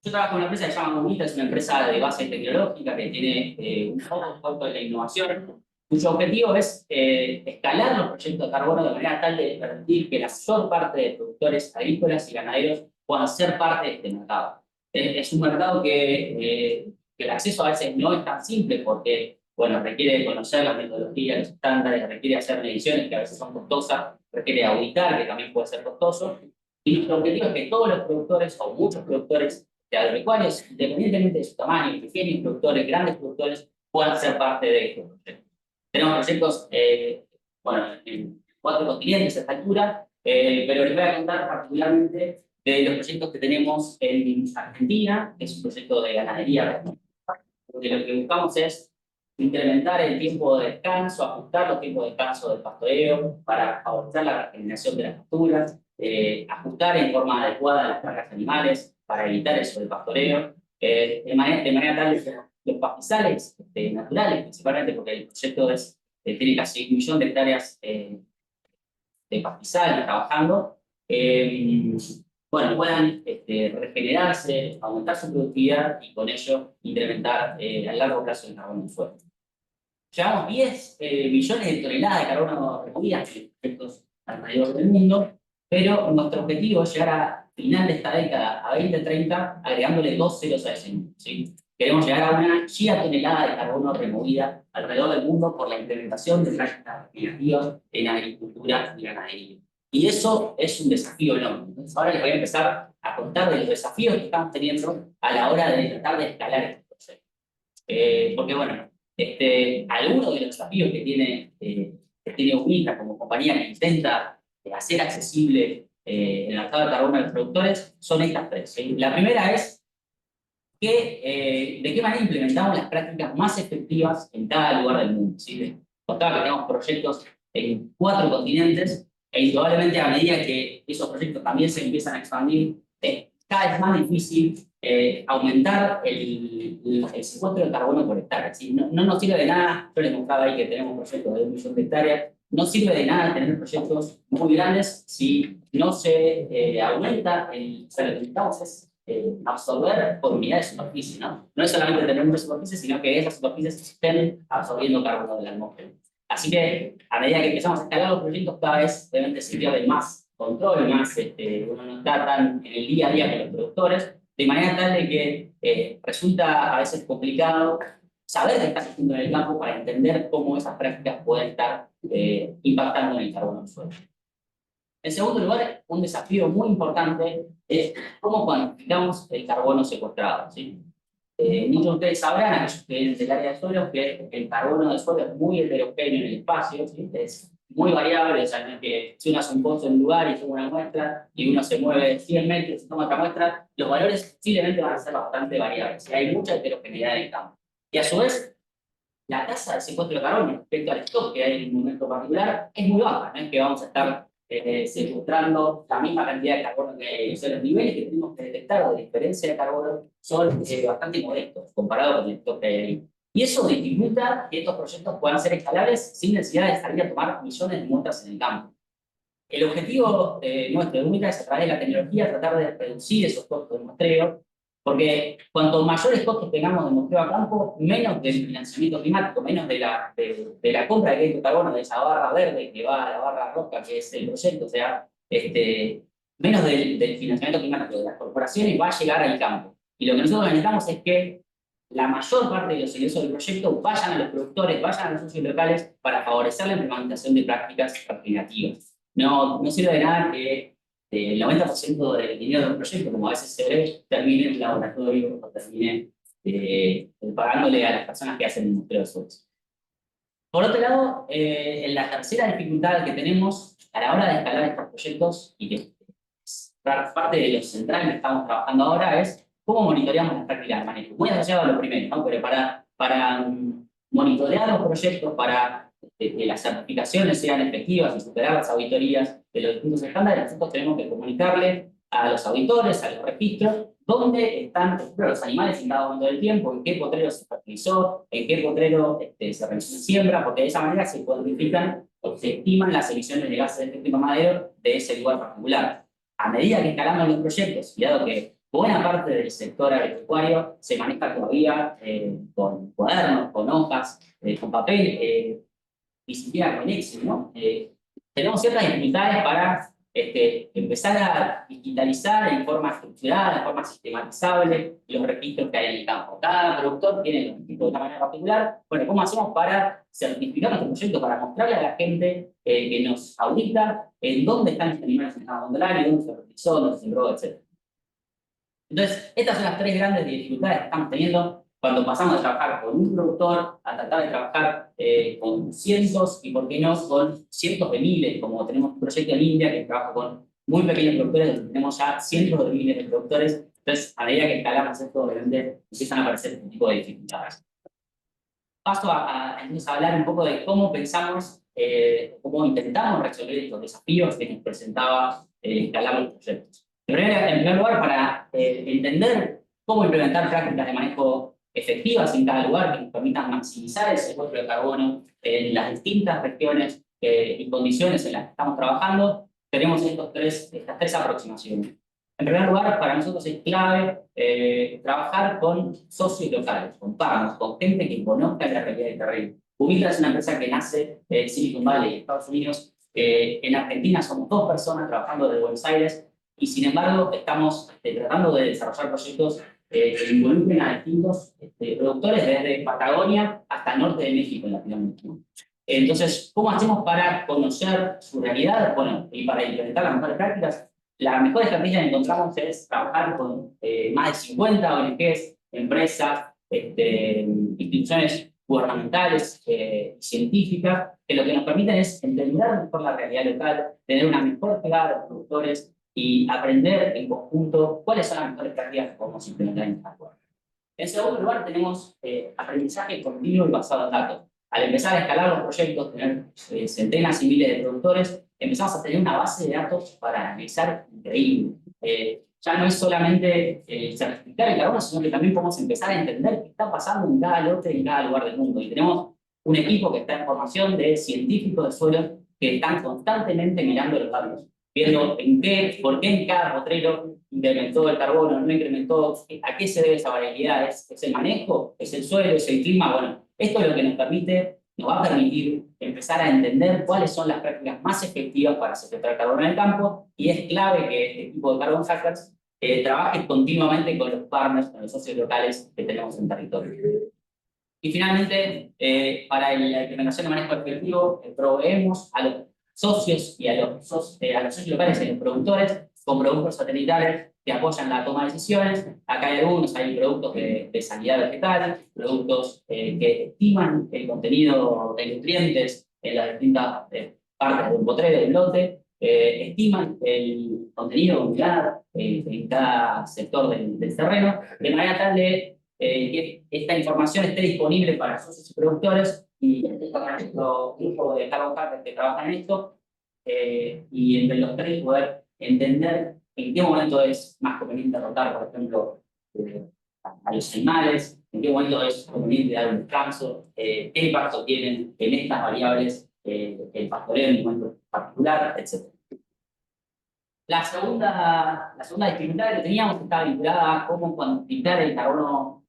Yo trabajo en una empresa que se llama Unita, es una empresa de base tecnológica que tiene un foco en la innovación, cuyo objetivo es escalar los proyectos de carbono de manera tal de permitir que la mayor parte de productores agrícolas y ganaderos puedan ser parte de este mercado. Es un mercado que el acceso a veces no es tan simple porque, bueno, requiere conocer las metodologías, los estándares, requiere hacer mediciones que a veces son costosas, requiere auditar, que también puede ser costoso. Y nuestro objetivo es que todos los productores, o muchos productores de agropecuarios, independientemente de su tamaño, pequeños productores, grandes productores, puedan ser parte de estos proyectos. Tenemos proyectos, bueno, en 4 continentes a esta altura, pero les voy a contar particularmente de los proyectos que tenemos en Argentina, que es un proyecto de ganadería, porque lo que buscamos es incrementar el tiempo de descanso, ajustar los tiempos de descanso del pastoreo para favorecer la regeneración de las pasturas, ajustar en forma adecuada las cargas animales para evitar el sobrepastoreo, de manera tal que los pastizales naturales, principalmente porque el proyecto tiene casi 1 millón de hectáreas de pastizales trabajando, bueno, puedan regenerarse, aumentar su productividad y con ello incrementar a largo plazo el carbono en el suelo. Llevamos 10 millones de toneladas de carbono removidas en proyectos alrededor del mundo, pero nuestro objetivo es llegar a final de esta década, a 2030, agregándole 2 ceros a ese número, ¿sí? Queremos llegar a 1 gigatonelada de carbono removida alrededor del mundo por la implementación de prácticas regenerativas en agricultura y ganadería. Y eso es un desafío enorme. Entonces, ahora les voy a empezar a contar de los desafíos que estamos teniendo a la hora de tratar de escalar este proyecto. Porque, bueno, algunos de los desafíos que tiene UNITA como compañía que intenta hacer accesible el mercado de carbono a los productores son estas 3. ¿Sí? La primera es de qué manera implementamos las prácticas más efectivas en cada lugar del mundo. ¿Sí? Contaba que tenemos proyectos en 4 continentes e indudablemente a medida que esos proyectos también se empiezan a expandir, es cada vez más difícil aumentar el secuestro de carbono por hectárea. ¿Sí? No nos sirve de nada, yo les mostraba ahí que tenemos proyectos de 1 millón de hectáreas, no sirve de nada tener proyectos muy grandes si no se aumenta o sea, lo que necesitamos es absorber por unidad de superficie, ¿no? No es solamente tener una superficie, sino que esas superficies estén absorbiendo carbono de la atmósfera. Así que, a medida que empezamos a escalar los proyectos, cada vez obviamente se pierde más control, más uno no está tan en el día a día con los productores, de manera tal de que resulta a veces complicado saber qué está haciendo en el campo para entender cómo esas prácticas pueden estar impactando en el carbono del suelo. En segundo lugar, un desafío muy importante es cómo cuantificamos el carbono secuestrado. ¿Sí? Muchos de ustedes sabrán, aquellos que vienen del área de suelos, que el carbono del suelo es muy heterogéneo en el espacio, ¿sí? Es muy variable, o sea, que si uno hace un pozo en un lugar y toma una muestra, y uno se mueve 100 metros y toma otra muestra, los valores posiblemente van a ser bastante variables, y hay mucha heterogeneidad en el campo. Y a su vez, la tasa de secuestro de carbono respecto al stock que hay en un momento particular es muy baja, no es que vamos a estar secuestrando la misma cantidad de carbono que hay. O sea, los niveles que tenemos que detectar de diferencia de carbono son bastante modestos comparado con el stock que hay ahí. Y eso dificulta que estos proyectos puedan ser escalables sin necesidad de salir a tomar millones de muestras en el campo. El objetivo nuestro de UNITA es, a través de la tecnología, tratar de reducir esos costos de muestreo, porque cuanto mayores costos tengamos de muestreo a campo, menos del financiamiento climático, menos de la compra de crédito de carbono, de esa barra verde que va a la barra roja, que es el proyecto, o sea, menos del financiamiento climático de las corporaciones va a llegar al campo. Y lo que nosotros necesitamos es que la mayor parte de los ingresos del proyecto vayan a los productores, vayan a los socios locales para favorecer la implementación de prácticas regenerativas. No sirve de nada que el 90% del dinero de un proyecto, como a veces se ve, termine en un laboratorio o termine pagándole a las personas que hacen el muestreo de suelos. Por otro lado, la tercera dificultad que tenemos a la hora de escalar estos proyectos, y que es parte de lo central que estamos trabajando ahora, es cómo monitoreamos las prácticas de manejo. Muy asociado a lo primero, ¿no? Pero para monitorear los proyectos, para que las certificaciones sean efectivas y superar las auditorías de los distintos estándares, nosotros tenemos que comunicarle a los auditores, a los registros, dónde están, por ejemplo, los animales en cada momento del tiempo, en qué potrero se fertilizó, en qué potrero se realizó siembra, porque de esa manera se cuantifican o se estiman las emisiones de gases de efecto invernadero de ese lugar particular. A medida que escalamos los proyectos, y dado que buena parte del sector agropecuario se maneja todavía con cuadernos, con hojas, con papel, ni siquiera con Excel, ¿no? Tenemos ciertas dificultades para empezar a digitalizar en forma estructurada, en forma sistematizable los registros que hay en el campo. Cada productor tiene los registros de una manera particular. Bueno, ¿cómo hacemos para certificar nuestro proyecto, para mostrarle a la gente que nos audita en dónde están los animales en estado ondulario, dónde se fertilizó, dónde se sembró, etc. Entonces, estas son las tres grandes dificultades que estamos teniendo cuando pasamos de trabajar con un productor a tratar de trabajar con cientos y, por qué no, con cientos de miles, como tenemos un proyecto en India que trabaja con muy pequeños productores, donde tenemos ya cientos de miles de productores. Entonces, a medida que escalamos esto, obviamente empiezan a aparecer este tipo de dificultades. Paso entonces a hablar un poco de cómo pensamos, cómo intentamos resolver estos desafíos que nos presentaba escalar los proyectos. En primer lugar, para entender cómo implementar prácticas de manejo efectivas en cada lugar que nos permitan maximizar el secuestro de carbono en las distintas regiones y condiciones en las que estamos trabajando, tenemos estas tres aproximaciones. En primer lugar, para nosotros es clave trabajar con socios locales, con partners, con gente que conozca la realidad del terreno. Ubita es una empresa que nace en Silicon Valley, Estados Unidos. En Argentina somos 2 personas trabajando desde Buenos Aires y, sin embargo, estamos tratando de desarrollar proyectos que involucren a distintos productores desde Patagonia hasta el norte de México, en Latinoamérica. Entonces, ¿cómo hacemos para conocer su realidad? Bueno, y para implementar las mejores prácticas. La mejor estrategia que encontramos es trabajar con más de 50 ONGs, empresas, instituciones gubernamentales y científicas, que lo que nos permiten es entender mejor la realidad local, tener una mejor pegada de los productores y aprender en conjunto cuáles son las mejores prácticas que podemos implementar en cada lugar. En segundo lugar, tenemos aprendizaje continuo y basado en datos. Al empezar a escalar los proyectos, tener centenas y miles de productores, empezamos a tener una base de datos para analizar increíble. Ya no es solamente certificar el carbono, sino que también podemos empezar a entender qué está pasando en cada lote y en cada lugar del mundo. Y tenemos un equipo que está en formación de científicos de suelo que están constantemente mirando los datos, viendo por qué en cada potrero incrementó el carbono, no incrementó, a qué se debe esa variabilidad, ¿es el manejo? ¿Es el suelo? ¿Es el clima? Bueno, esto es lo que nos va a permitir empezar a entender cuáles son las prácticas más efectivas para secuestrar carbono en el campo, y es clave que este equipo de Carbon Hackers trabaje continuamente con los partners, con los socios locales que tenemos en territorio. Y finalmente, para la implementación de manejo efectivo, proveemos a los socios y a los socios locales y a los productores con productos satelitales que apoyan la toma de decisiones. Acá hay algunos, hay productos de sanidad vegetal, productos que estiman el contenido de nutrientes en las distintas partes del potrero, del lote, estiman el contenido de humedad en cada sector del terreno, de manera tal de que esta información esté disponible para socios y productores, y nuestro grupo de Carbon Hackers que trabaja en esto, y entre los tres poder entender en qué momento es más conveniente rotar, por ejemplo, a los animales, en qué momento es conveniente dar un descanso, qué impacto tienen en estas variables el pastoreo en un momento particular, etc. La segunda dificultad que teníamos estaba vinculada a cómo cuantificar el carbono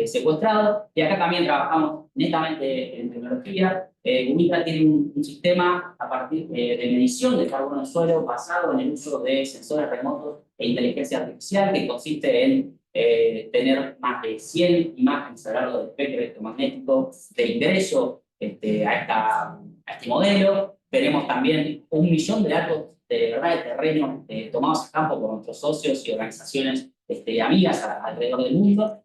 secuestrado, y acá también trabajamos netamente en tecnología. UNICA tiene un sistema a partir de medición de carbono en suelo basado en el uso de sensores remotos e inteligencia artificial, que consiste en tener más de 100 imágenes a lo largo del espectro electromagnético de ingreso a este modelo. Tenemos también 1 millón de datos de verdad de terreno tomados a campo por nuestros socios y organizaciones amigas alrededor del mundo.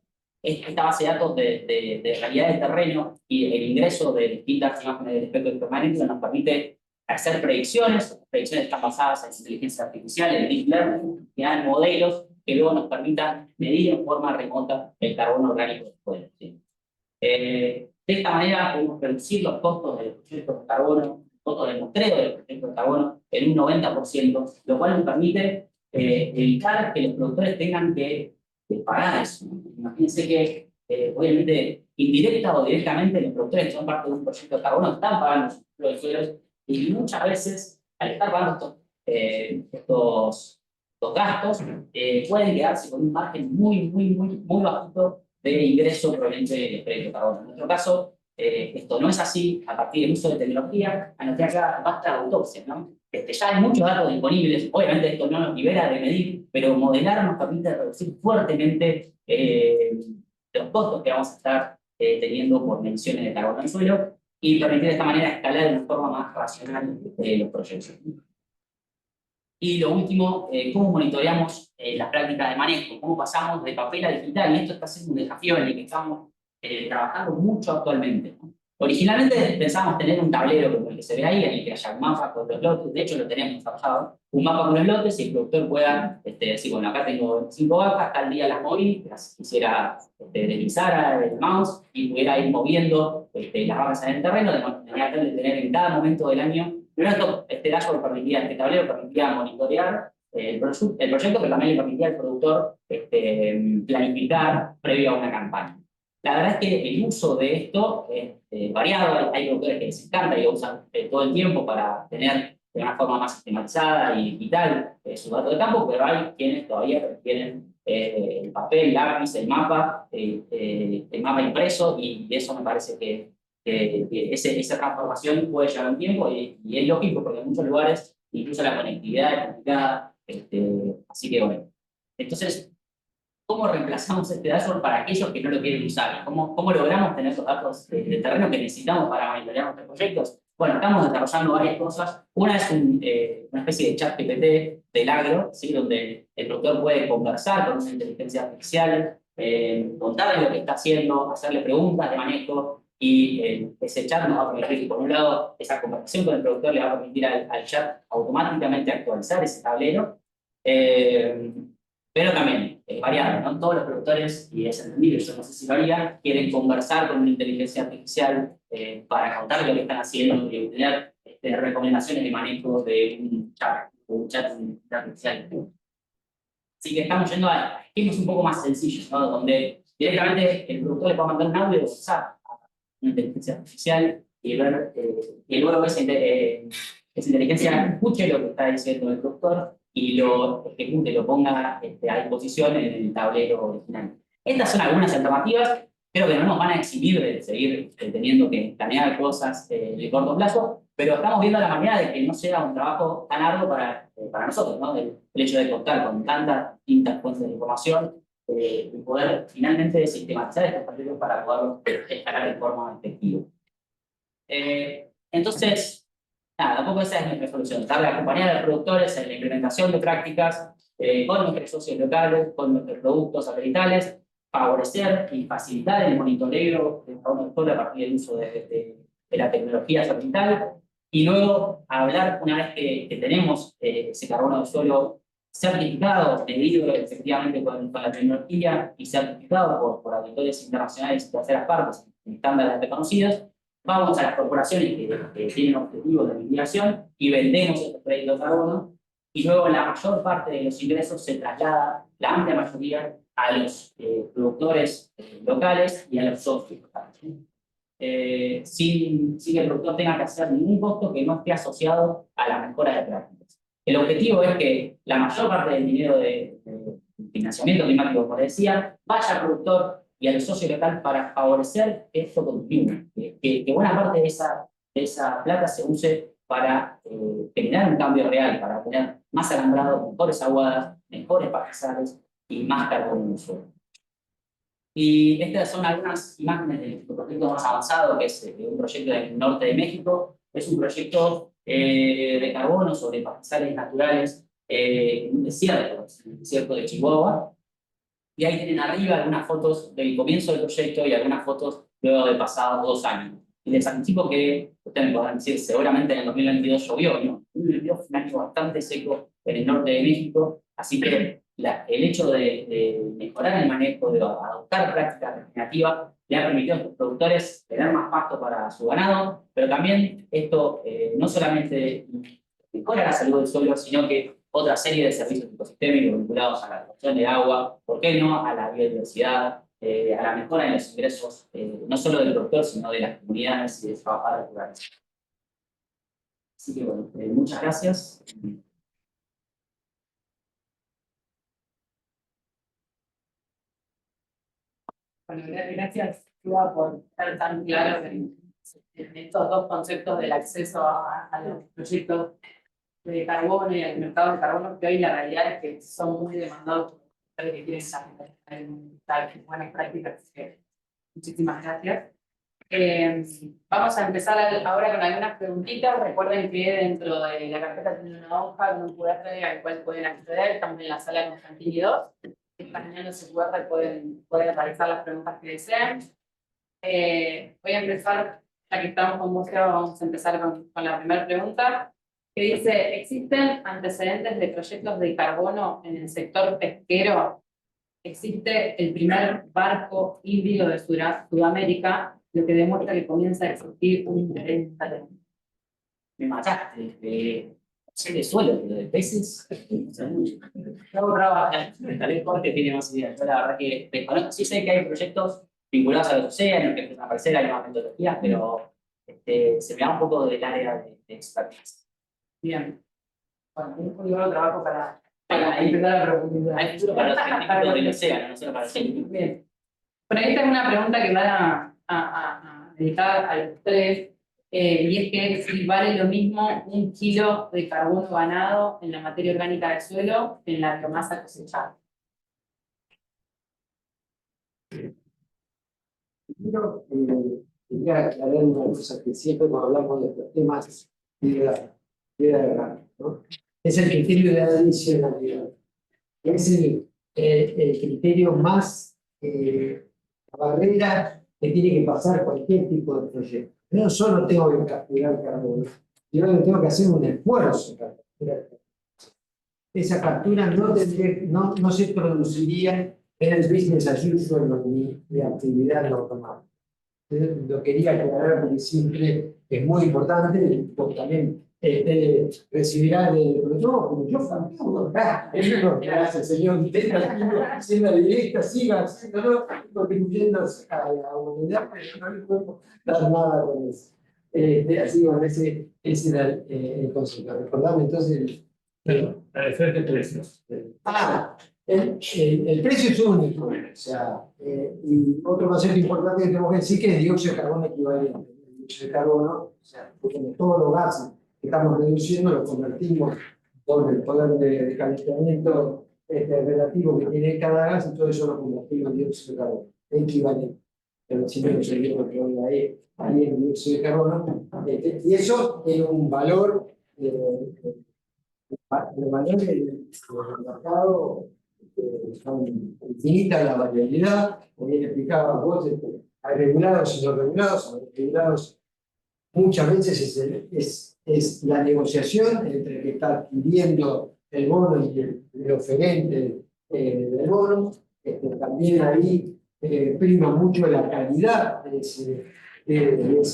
Esta base de datos de realidad del terreno y el ingreso de distintas imágenes del espectro electromagnético nos permite hacer predicciones. Las predicciones están basadas en inteligencia artificial, en deep learning, que dan modelos que luego nos permitan medir en forma remota el carbono orgánico del suelo. ¿Sí? De esta manera podemos reducir los costos de los proyectos de carbono, costos de muestreo de los proyectos de carbono en un 90%, lo cual nos permite evitar que los productores tengan que pagar eso. Imagínense que, obviamente, indirecta o directamente, los productores que son parte de un proyecto de carbono están pagando sus propios suelos, y muchas veces, al estar pagando estos gastos, pueden quedarse con un margen muy bajito de ingreso proveniente del crédito de carbono. En nuestro caso, esto no es así. A partir del uso de tecnología, a nosotros acá basta autopsia, ¿no? Ya hay muchos datos disponibles. Obviamente esto no nos libera de medir, pero modelar nos permite reducir fuertemente los costos que vamos a estar teniendo por mediciones de carbono en suelo, y permitir de esta manera escalar de una forma más racional los proyectos. Y lo último, cómo monitoreamos las prácticas de manejo, cómo pasamos de papel a digital, y esto está siendo un desafío en el que estamos trabajando mucho actualmente, ¿no? Originalmente pensábamos tener un tablero como el que se ve ahí, en el que haya un mapa con los lotes, de hecho lo tenemos trabajado, un mapa con los lotes y el productor pueda decir, bueno, acá tengo 5 vacas, tal día las moví, las quisiera deslizar el mouse y pudiera ir moviendo las vacas en el terreno, de manera tal de tener en cada momento del año. Primero, este dashboard permitía, este tablero permitía monitorear el proyecto, pero también le permitía al productor planificar previo a una campaña. La verdad es que el uso de esto es variado, hay productores que les encanta y lo usan todo el tiempo para tener de una forma más sistematizada y digital su dato de campo, pero hay quienes todavía prefieren el papel, lápiz, el mapa impreso, y eso me parece que esa transformación puede llevar un tiempo y es lógico porque en muchos lugares incluso la conectividad es complicada, así que bueno. Entonces, ¿cómo reemplazamos este dashboard para aquellos que no lo quieren usar? ¿Cómo logramos tener esos datos de terreno que necesitamos para monitorear nuestros proyectos? Bueno, estamos desarrollando varias cosas. Una es una especie de chat GPT del agro, ¿sí? Donde el productor puede conversar con una inteligencia artificial, contarle lo que está haciendo, hacerle preguntas de manejo, y ese chat nos va a permitir, por un lado, esa conversación con el productor le va a permitir al chat automáticamente actualizar ese tablero. Pero también es variable, ¿no? Todos los productores, y es entendible, yo no sé si lo haría, quieren conversar con una inteligencia artificial para contarle lo que están haciendo y obtener recomendaciones de manejo de un chat artificial. Así que estamos yendo a esquemas un poco más sencillos, ¿no? Donde directamente el productor le puede mandar un audio de WhatsApp a una inteligencia artificial y ver que luego esa inteligencia escuche lo que está diciendo el productor y lo ejecute, lo ponga a disposición en el tablero original. Estas son algunas alternativas, creo que no nos van a eximir de seguir teniendo que planear cosas de corto plazo, pero estamos viendo la manera de que no sea un trabajo tan arduo para nosotros, ¿no? El hecho de contar con tantas distintas fuentes de información y poder finalmente sistematizar estos proyectos para poderlos escalar de forma efectiva. Entonces, nada, tampoco esa es nuestra solución, darle acompañar a los productores en la implementación de prácticas con nuestros socios locales, con nuestros productos satelitales, favorecer y facilitar el monitoreo de carbono a partir del uso de la tecnología satelital, y luego hablar, una vez que tenemos ese carbono de suelo certificado, medido efectivamente con la tecnología y certificado por auditores internacionales y terceras partes en estándares reconocidos, vamos a las corporaciones que tienen objetivos de mitigación y vendemos estos créditos de carbono, y luego la mayor parte de los ingresos se traslada, la amplia mayoría, a los productores locales y a los socios locales. Sin que el productor tenga que hacer ningún costo que no esté asociado a la mejora de prácticas. El objetivo es que la mayor parte del dinero de financiamiento climático, como decía, vaya al productor y al socio local para favorecer esto continuo, que buena parte de esa plata se use para generar un cambio real, para tener más alambrado, mejores aguadas, mejores pastizales y más carbono en el suelo. Y estas son algunas imágenes del proyecto más avanzado, que es un proyecto del norte de México. Es un proyecto de carbono sobre pastizales naturales en un desierto de Chihuahua. Y ahí tienen arriba algunas fotos del comienzo del proyecto y algunas fotos luego de pasados 2 años. Y les anticipo que, ustedes me podrán decir, seguramente en el 2022 llovió, ¿no? El 2022 fue un año bastante seco en el norte de México, así que el hecho de mejorar el manejo, de adoptar prácticas regenerativas, le ha permitido a los productores tener más pasto para su ganado, pero también esto no solamente mejora la salud del suelo, sino que otra serie de servicios ecosistémicos vinculados a la recolección de agua, ¿por qué no? A la biodiversidad, a la mejora de los ingresos, no solo del productor, sino de las comunidades y de trabajadores rurales. Así que bueno, muchas gracias. Bueno, gracias, Lua, por estar tan claro en estos dos conceptos del acceso a los proyectos de carbono y al mercado de carbono, que hoy la realidad es que son muy demandados por los que quieren implementar buenas prácticas. Muchísimas gracias. Vamos a empezar ahora con algunas preguntitas. Recuerden que dentro de la carpeta tiene una hoja con un QR al cual pueden acceder. Estamos en la sala Constantini 2. Escaneando ese QR pueden realizar las preguntas que deseen. Voy a empezar, ya que estamos con vos, Seba, vamos a empezar con la primera pregunta, que dice: ¿existen antecedentes de proyectos de carbono en el sector pesquero? Existe el primer barco híbrido de Sudamérica, lo que demuestra que comienza a existir un interés en talento. Me mataste, no sé de suelo, pero de peces, no sé mucho. Luego trabaja. Tal vez Jorge tiene más ideas. Yo la verdad que desconozco. Sí sé que hay proyectos vinculados a los océanos, que empiezan a aparecer, hay nuevas metodologías, pero se me da un poco del área de expertise. Bien. Bueno, un nuevo trabajo para Hay empezar a profundizar. hay futuro para los científicos del océano, no solo para los científicos. Bien. Por ahí tengo una pregunta que va a dedicar a los tres, y es que si vale lo mismo 1 kilo de carbono ganado en la materia orgánica del suelo que en la biomasa cosechada. Primero, quería aclarar una cosa que siempre cuando hablamos de estos temas queda, ¿no? Es el criterio de adicionalidad. Es el criterio más la barrera que tiene que pasar cualquier tipo de proyecto. No solo tengo que capturar carbono, sino que tengo que hacer un esfuerzo para capturar carbono. Esa captura no se produciría en el business as usual ni de actividad normal. Lo quería aclarar porque siempre es muy importante, porque también recibirá de no, como yo facturo, gracias señor, siendo directa, siga haciéndolo, contribuyendo a la humanidad, pero no le podemos dar nada con eso. Así que bueno, ese era el concepto. Recordame entonces. La diferencia de precios. El precio es único, o sea, y otro concepto importante que tenemos que decir que es dióxido de carbono equivalente. El dióxido de carbono, o sea, porque todos los gases que estamos reduciendo los convertimos por el poder de calentamiento relativo que tiene cada gas, y todo eso lo convertimos en dióxido de carbono equivalente. Pero siempre no se dio que hoy ahí en dióxido de carbono, y eso tiene un valor. Los valores del mercado son infinitas, la variabilidad, como bien explicaba vos, hay regulados y no regulados. Hay regulados muchas veces es la negociación entre el que está adquiriendo el bono y el oferente del bono. También ahí prima mucho la calidad de ese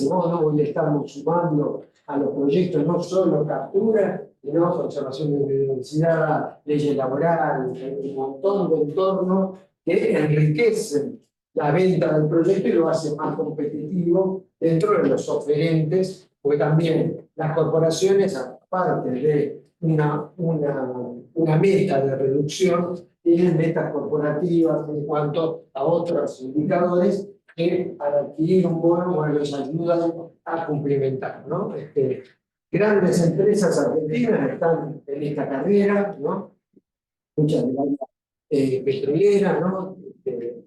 bono. Hoy le estamos sumando a los proyectos no solo captura, sino conservación de biodiversidad, leyes laborales, un montón de entornos que enriquecen la venta del proyecto y lo hacen más competitivo dentro de los oferentes, porque también las corporaciones, aparte de una meta de reducción, tienen metas corporativas en cuanto a otros indicadores que al adquirir un bono los ayudan a cumplimentar, ¿no? Grandes empresas argentinas están en esta carrera, ¿no? Muchas de las petroleras, ¿no?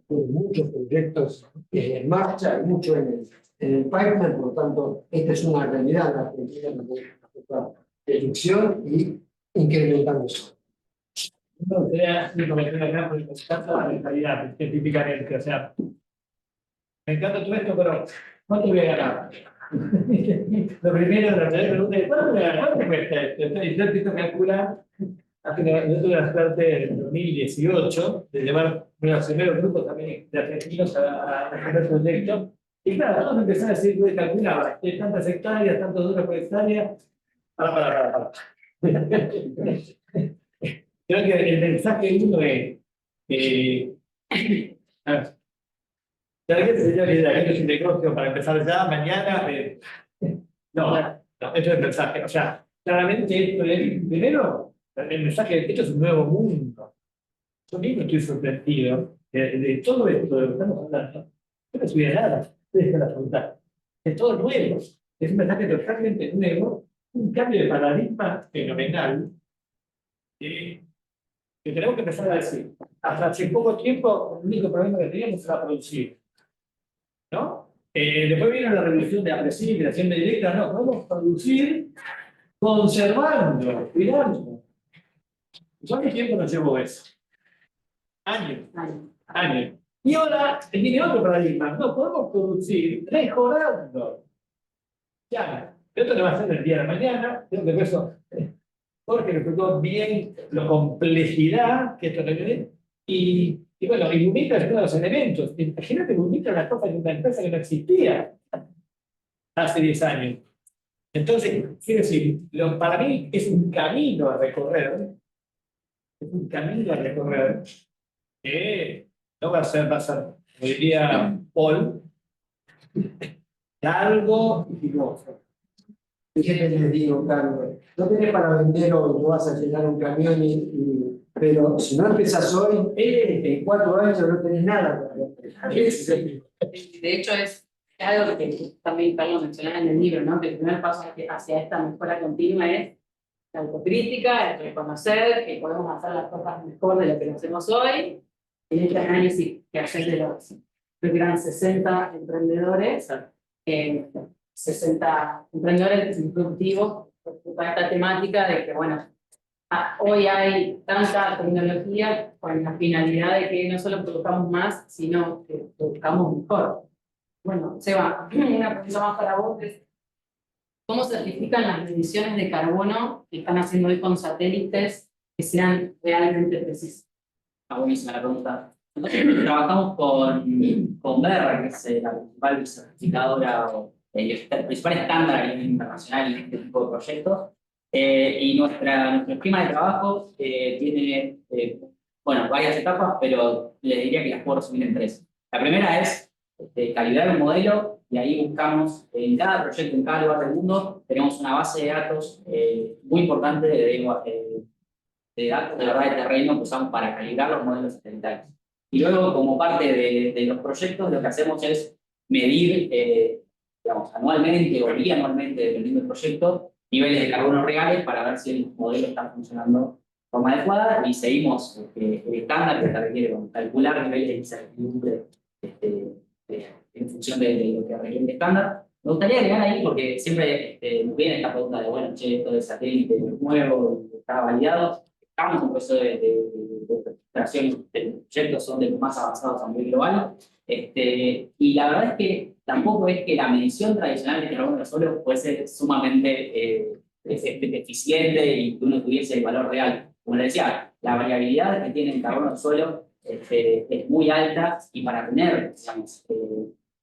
Muchos proyectos en marcha, y mucho en el pipeline, por lo tanto, esta es una realidad en la Argentina, la reducción y incrementándose. No, sería un comentario acá porque me encanta la mentalidad, específicamente. O sea, me encanta todo esto, pero ¿cuánto voy a ganar? Lo primero, la primera pregunta es: ¿cuánto voy a ganar? ¿Cuánto cuesta esto? Y yo empiezo a calcular. Yo tuve la suerte en 2018 de llevar los primeros grupos también de argentinos a el proyecto. Y claro, todos empezaron a decir: yo calculaba, tantas hectáreas, tantos duros por hectárea. Para. Creo que el mensaje uno es, señor, esto es un negocio para empezar ya, mañana. No, esto es el mensaje. O sea, claramente esto es, primero, el mensaje de esto es un nuevo mundo. Yo mismo estoy sorprendido de todo esto de lo que estamos hablando. Yo no sabía nada de esta pregunta. Es todo nuevo. Es un mensaje totalmente nuevo, un cambio de paradigma fenomenal. Que tenemos que empezar a decir: hasta hace poco tiempo, el único problema que teníamos era producir, ¿no? Después vino la revolución de la precipitación directa, no, podemos producir conservando, cuidando. ¿Cuánto tiempo nos llevó eso? Años. Años. Y ahora tiene otro paradigma, no podemos producir mejorando. Ya, esto no va a ser el día de mañana, creo que por eso Jorge le explicó bien la complejidad que esto requiere. Y bueno, y Lumitra es uno de los elementos. Imagínate, Lumitra es la cosa de una empresa que no existía hace 10 años. Entonces, quiero decir, para mí es un camino a recorrer. Es un camino a recorrer que no va a ser, como diría Paul, largo y sinuoso. Fíjate, les digo, Carlos, no tenés para vender hoy, no vas a llenar un camión, pero si no empezás hoy, en 4 años no tenés nada para vender. De hecho, es algo que también Carlos mencionaba en el libro, ¿no? Que el primer paso hacia esta mejora continua es la autocrítica, el reconocer que podemos hacer las cosas mejor de lo que lo hacemos hoy. En este análisis que hacer de los que eran 60 emprendedores, 60 emprendedores disruptivos, para esta temática de que, bueno, hoy hay tanta tecnología con la finalidad de que no solo produzcamos más, sino que produzcamos mejor. Bueno, Seba, una pregunta más para vos es, ¿cómo certifican las mediciones de carbono que están haciendo hoy con satélites que sean realmente precisas? Está buenísima la pregunta. Nosotros trabajamos con Verra, que es la principal certificadora o el principal estándar a nivel internacional en este tipo de proyectos. Y nuestro esquema de trabajo tiene bueno, varias etapas, pero les diría que las puedo resumir en 3. La primera es calibrar un modelo, y ahí buscamos en cada proyecto, en cada lugar del mundo, tenemos una base de datos muy importante de datos de verdad de terreno que usamos para calibrar los modelos satelitales. Y luego, como parte de los proyectos, lo que hacemos es medir, digamos, anualmente o bianualmente, dependiendo del proyecto, niveles de carbono reales para ver si el modelo está funcionando de forma adecuada, y seguimos el estándar que se requiere calcular niveles de incertidumbre en función de lo que requiere el estándar. Me gustaría agregar ahí, porque siempre nos viene esta pregunta de, bueno, che, esto del satélite es nuevo, está validado. Estamos en proceso de recuperación de los proyectos, son de los más avanzados a nivel global. Y la verdad es que tampoco es que la medición tradicional de carbono solo puede ser sumamente eficiente y que uno tuviese el valor real. Como les decía, la variabilidad que tiene el carbono del suelo es muy alta, y para tener, digamos,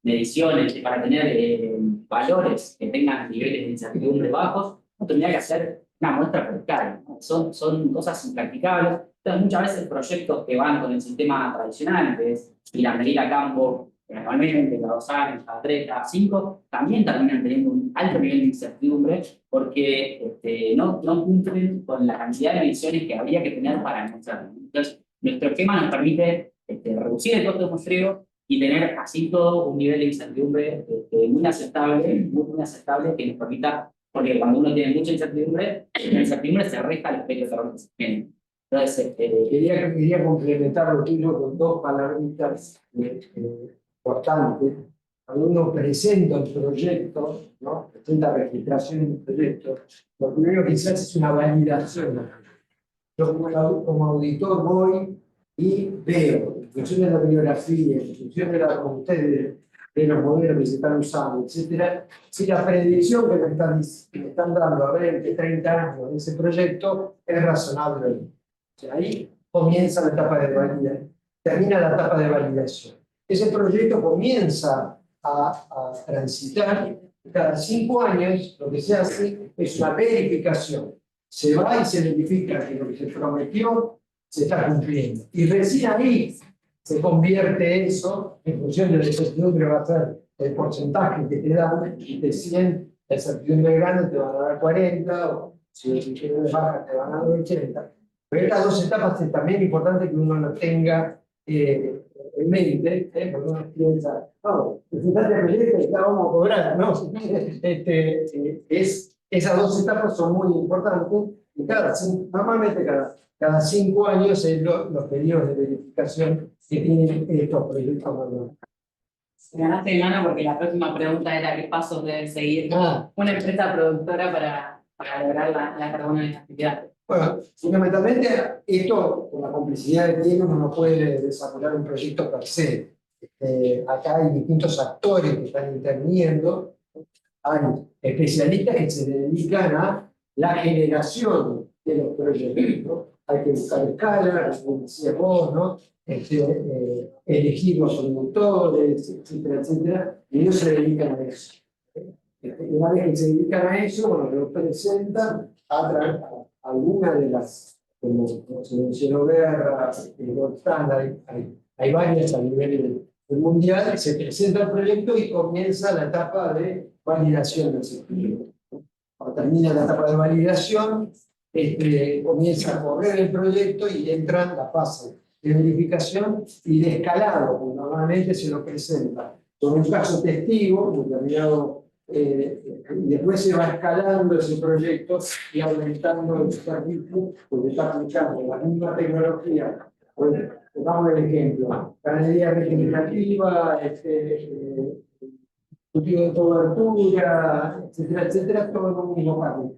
mediciones, para tener valores que tengan niveles de incertidumbre bajos, uno tendría que hacer una muestra per, ¿no? Son cosas impracticables. Entonces, muchas veces proyectos que van con el sistema tradicional, que es ir a medir a campo anualmente, cada 2 años, cada 3, cada 5, también terminan teniendo un alto nivel de incertidumbre, porque no cumplen con la cantidad de mediciones que habría que tener para demostrarlo. Entonces, nuestro esquema nos permite reducir el costo de muestreo y tener así todo un nivel de incertidumbre muy aceptable, muy aceptable, que nos permita, porque cuando uno tiene mucha incertidumbre, la incertidumbre se resta al espejo de carbono que se tiene. Entonces, Quería complementar lo tuyo con 2 palabritas importantes. Cuando uno presenta un proyecto, ¿no? Presenta registración de un proyecto, lo primero que se hace es una validación. Yo como auditor voy y veo, en función de la bibliografía, en función de con ustedes, de los modelos que se están usando, etcétera, si la predicción que me están dando a 20, 30 años de ese proyecto es razonable. O sea, ahí comienza la etapa de validación, termina la etapa de validación. Ese proyecto comienza a transitar. Cada 5 años lo que se hace es una verificación. Se va y se verifica que lo que se prometió se está cumpliendo. Y recién ahí se convierte eso, en función de la incertidumbre va a ser el porcentaje que te dan, y de 100, la incertidumbre grande te van a dar 40, o si la incertidumbre baja te van a dar 80. Pero estas 2 etapas es también importante que uno las tenga en mente, porque uno piensa, no, presentaste el proyecto y ya vamos a cobrar, ¿no? Esas 2 etapas son muy importantes, y normalmente cada 5 años es los periodos de verificación que tienen estos proyectos. Ganaste de mano porque la próxima pregunta era qué pasos debe seguir Ah, una empresa productora para lograr la carbono negatividad. bueno, fundamentalmente esto, con la complicidad que tiene, uno no puede desarrollar un proyecto per se. Acá hay distintos actores que están interviniendo, hay especialistas que se dedican a la generación de los proyectos, hay que buscar escala, como decías vos, ¿no? Elegir los productores, etcétera, etcétera, y ellos se dedican a eso. Una vez que se dedican a eso, bueno, lo presentan a alguna de las, como se mencionó, Guerra, hay varias a nivel mundial, se presenta el proyecto y comienza la etapa de validación del sistema. Cuando termina la etapa de validación, comienza a correr el proyecto y entra la fase de verificación y de escalado, porque normalmente se lo presenta con un caso testigo, un determinado, y después se va escalando ese proyecto y aumentando el servicio, porque está aplicando la misma tecnología. Bueno, pongamos el ejemplo, ganadería regenerativa, cultivo de cobertura, etcétera, etcétera, todo en un mismo paquete.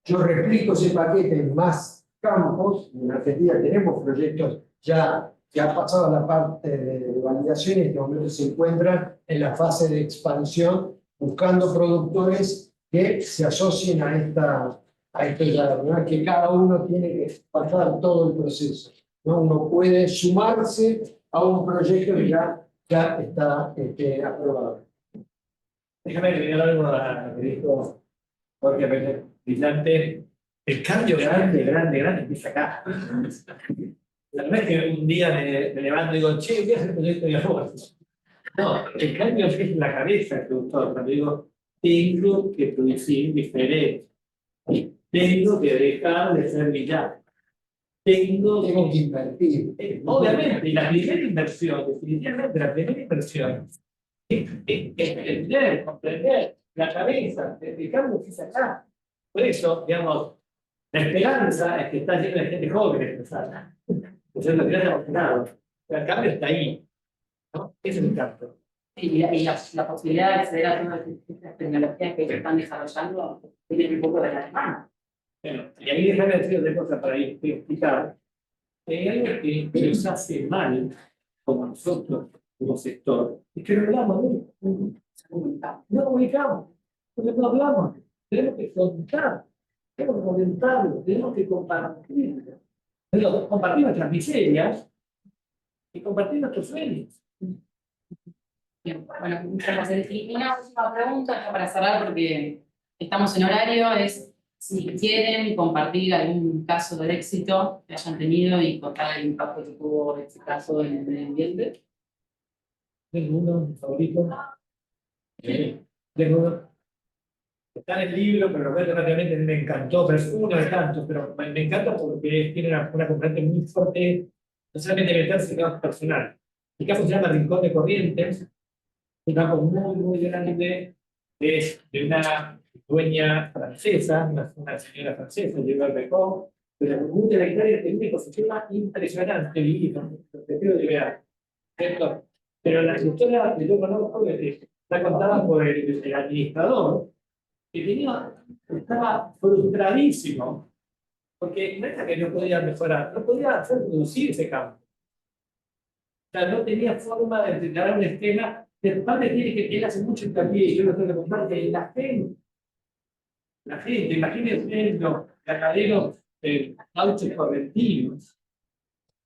Yo replico ese paquete en más campos. En Argentina tenemos proyectos ya que han pasado a la parte de validación y en este momento se encuentran en la fase de expansión, buscando productores que se asocien a esto ya, ¿no? Que cada uno tiene que pasar todo el proceso, ¿no? Uno puede sumarse a un proyecto que ya está aprobado. Déjame agregar algo a lo que dijo Jorge Pérez, brillante. El cambio grande empieza acá. La verdad es que un día me levanto y digo, che, voy a hacer un proyecto de arroz. No, el cambio es en la cabeza del productor. Cuando digo, tengo que producir diferente. Tengo que dejar de ser villano. Tengo que invertir. Obviamente, y la primera inversión, definitivamente la primera inversión, es entender, comprender la cabeza, el cambio que es acá. Por eso, digamos, la esperanza es que está llena de gente joven empezada. Por eso que no hemos ganado. El cambio está ahí, ¿no? Ese es el cambio. Y la posibilidad de acceder a todas estas tecnologías que ellos están desarrollando tiene un poco de la demanda. Bueno, y ahí déjame decir otra cosa para ir explicar. Hay algo que nos hace mal, como nosotros, como sector, es que no hablamos, no comunicamos, porque no hablamos, tenemos que contar, tenemos que comentarlo, tenemos que compartir. Pero compartir nuestras miserias y compartir nuestros sueños. Bien, bueno, muchas gracias. Y una última pregunta ya para cerrar, porque estamos en horario, es si quieren compartir algún caso de éxito que hayan tenido y contar el impacto que tuvo ese caso en el medio ambiente. Tengo uno, mi favorito. Tengo uno. Está en el libro, pero lo cuento rápidamente, me encantó, pero es uno de tantos, pero me encanta porque tiene una componente muy fuerte, no solamente meterse, sino personal. Mi caso se llama Rincón de Corrientes, un campo muy grande, es de una dueña francesa, una señora francesa, llegó al Recón, pero mucha de la hectárea tiene un ecosistema impresionante, divino, lo que quiero llegar, ¿cierto? Pero la historia que yo conozco está contada por el administrador, que estaba frustradísimo, porque no era que no podía mejorar, no podía hacer producir ese campo. O sea, no tenía forma de entregar un esquema. De parte tiene que él hace mucho hincapié, y yo lo tengo que contar, que la gente, imagínense los ganaderos gauchos correntinos,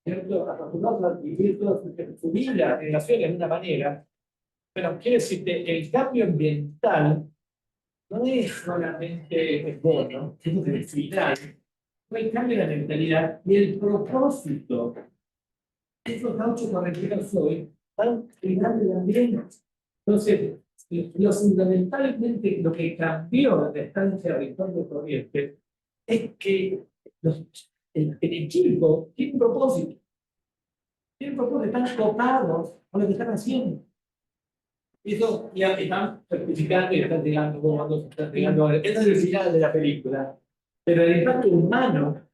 ¿cierto? Acostumbrados a vivir toda su vida, relaciones de una manera, pero quiere decir que el cambio ambiental no es solamente el bono, sino que el final, no hay cambio en la mentalidad y el propósito. Esos gauchos correntinos hoy están cuidando el ambiente. Entonces, lo fundamentalmente lo que cambió de estancia de Rincón de Corrientes es que el equipo tiene un propósito. Tiene un propósito, están copados con lo que están haciendo. Eso ya están certificando y están llegando fondos, están llegando. Ese es el final de la película. Pero el impacto humano,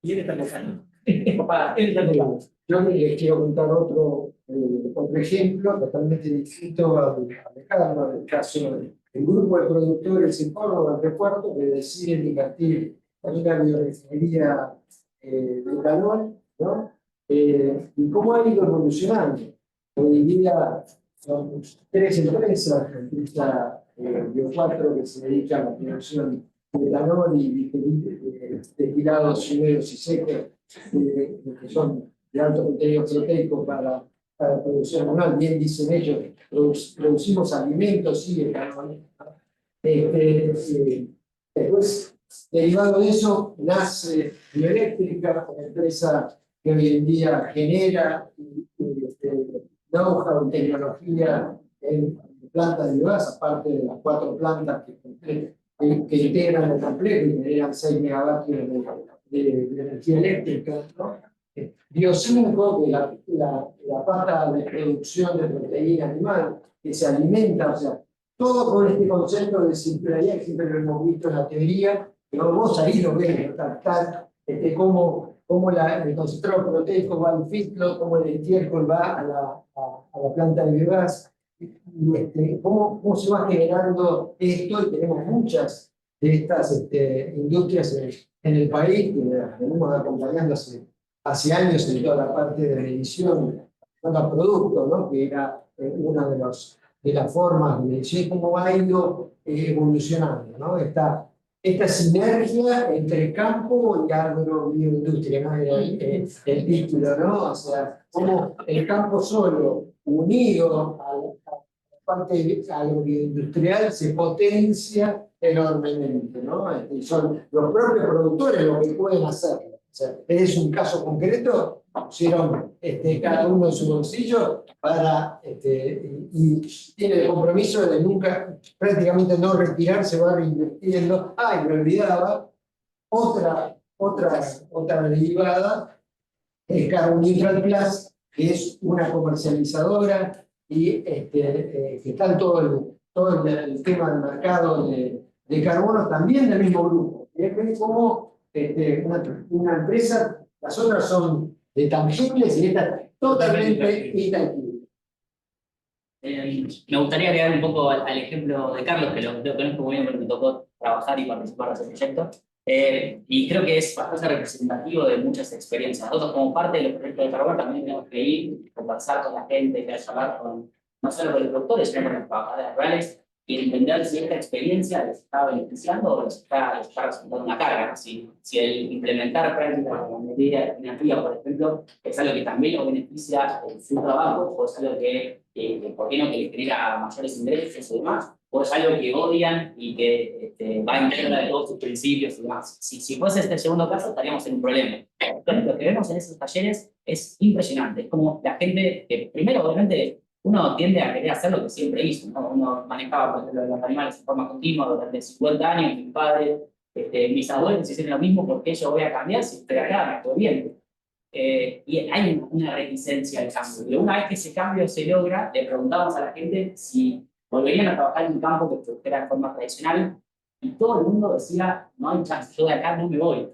¿quién está tocando? Papá, él está tocando. Yo les quiero contar otro otro ejemplo totalmente distinto al de Carlos, el caso del grupo de productores en Córdoba, de Puerto, que deciden invertir en una biorefinería de etanol, ¿no? Y cómo ha ido evolucionando. Hoy día son 3 empresas, la empresa Bio4 que se dedica a la producción de etanol y destilados húmedos y secos, que son de alto contenido proteico para la producción anual. Bien dicen ellos, producimos alimentos y etanol. Después, derivado de eso, nace Bioeléctrica, una empresa que hoy en día genera know-how, tecnología en plantas de biogás, aparte de las 4 plantas que integran el complejo y generan 6 megavatios de energía eléctrica, ¿no? Bio5, que la pata de producción de proteína animal, que se alimenta, o sea, todo con este concepto de circularidad que siempre lo hemos visto en la teoría, pero vos ahí lo ves, cómo el concentrado proteico va al filtro, cómo el estiércol va a la planta de biogás, cómo se va generando esto, y tenemos muchas de estas industrias en el país, que las venimos acompañando hace años en toda la parte de medición de productos, ¿no? Que era una de las formas de medición, cómo ha ido evolucionando, ¿no? Esta sinergia entre campo y agrobioindustria, ¿no? Era el título, ¿no? O sea, cómo el campo solo, unido a la parte agroindustrial, se potencia enormemente, ¿no? Y son los propios productores los que pueden hacerlo. O sea, es un caso concreto, pusieron cada uno en su bolsillo y tiene el compromiso de nunca, prácticamente no retirarse, va reinvirtiendo. Me olvidaba, otra derivada es Carbon Neutral Plus, que es una comercializadora y que está en todo el tema del mercado de carbono, también del mismo grupo. Y es como una empresa, las otras son de tangibles y esta totalmente intangible. Me gustaría agregar un poco al ejemplo de Carlos, que lo conozco muy bien porque me tocó trabajar y participar de ese proyecto. Y creo que es bastante representativo de muchas experiencias. Nosotros, como parte de los proyectos de carbono, también tenemos que ir, conversar con la gente, que hablar no solo con los productores, sino con los trabajadores rurales, y entender si esta experiencia les está beneficiando o les está resultando una carga, ¿no? Si el implementar prácticas como medida definitiva, por ejemplo, es algo que también lo beneficia en su trabajo, o es algo que, ¿por qué no?, que les genera mayores ingresos y demás, o es algo que odian y que va en contra de todos sus principios y demás. Si fuese este segundo caso, estaríamos en un problema. Entonces, lo que vemos en esos talleres es impresionante. Es como la gente, que primero, obviamente, uno tiende a querer hacer lo que siempre hizo, ¿no? Uno manejaba, por ejemplo, los animales de forma continua durante 50 años, mis padres, mis abuelos hicieron lo mismo, porque yo voy a cambiar si estoy acá, me estoy bien. Y hay una reticencia al cambio. Y una vez que ese cambio se logra, le preguntamos a la gente si volverían a trabajar en un campo que produjera de forma tradicional, y todo el mundo decía, no hay chance, yo de acá no me voy.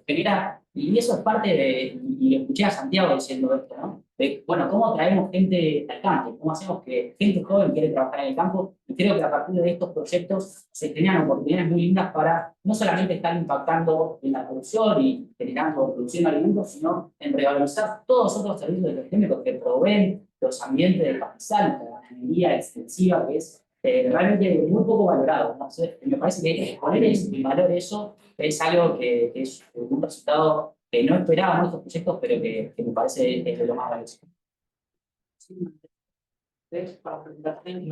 Y eso es parte de, y lo escuché a Santiago diciendo esto, ¿no? De, bueno, ¿cómo traemos gente al campo? ¿Cómo hacemos que gente joven quiere trabajar en el campo? Y creo que a partir de estos proyectos se generan oportunidades muy lindas para no solamente estar impactando en la producción y generando producción de alimentos, sino en revalorizar todos los otros servicios ecosistémicos que proveen los ambientes de pastizal, la ganadería extensiva, que es realmente muy poco valorado. Entonces, me parece que poner en valor eso es algo que es un resultado que no esperábamos estos proyectos, pero que me parece es de lo más valioso. Para presentación.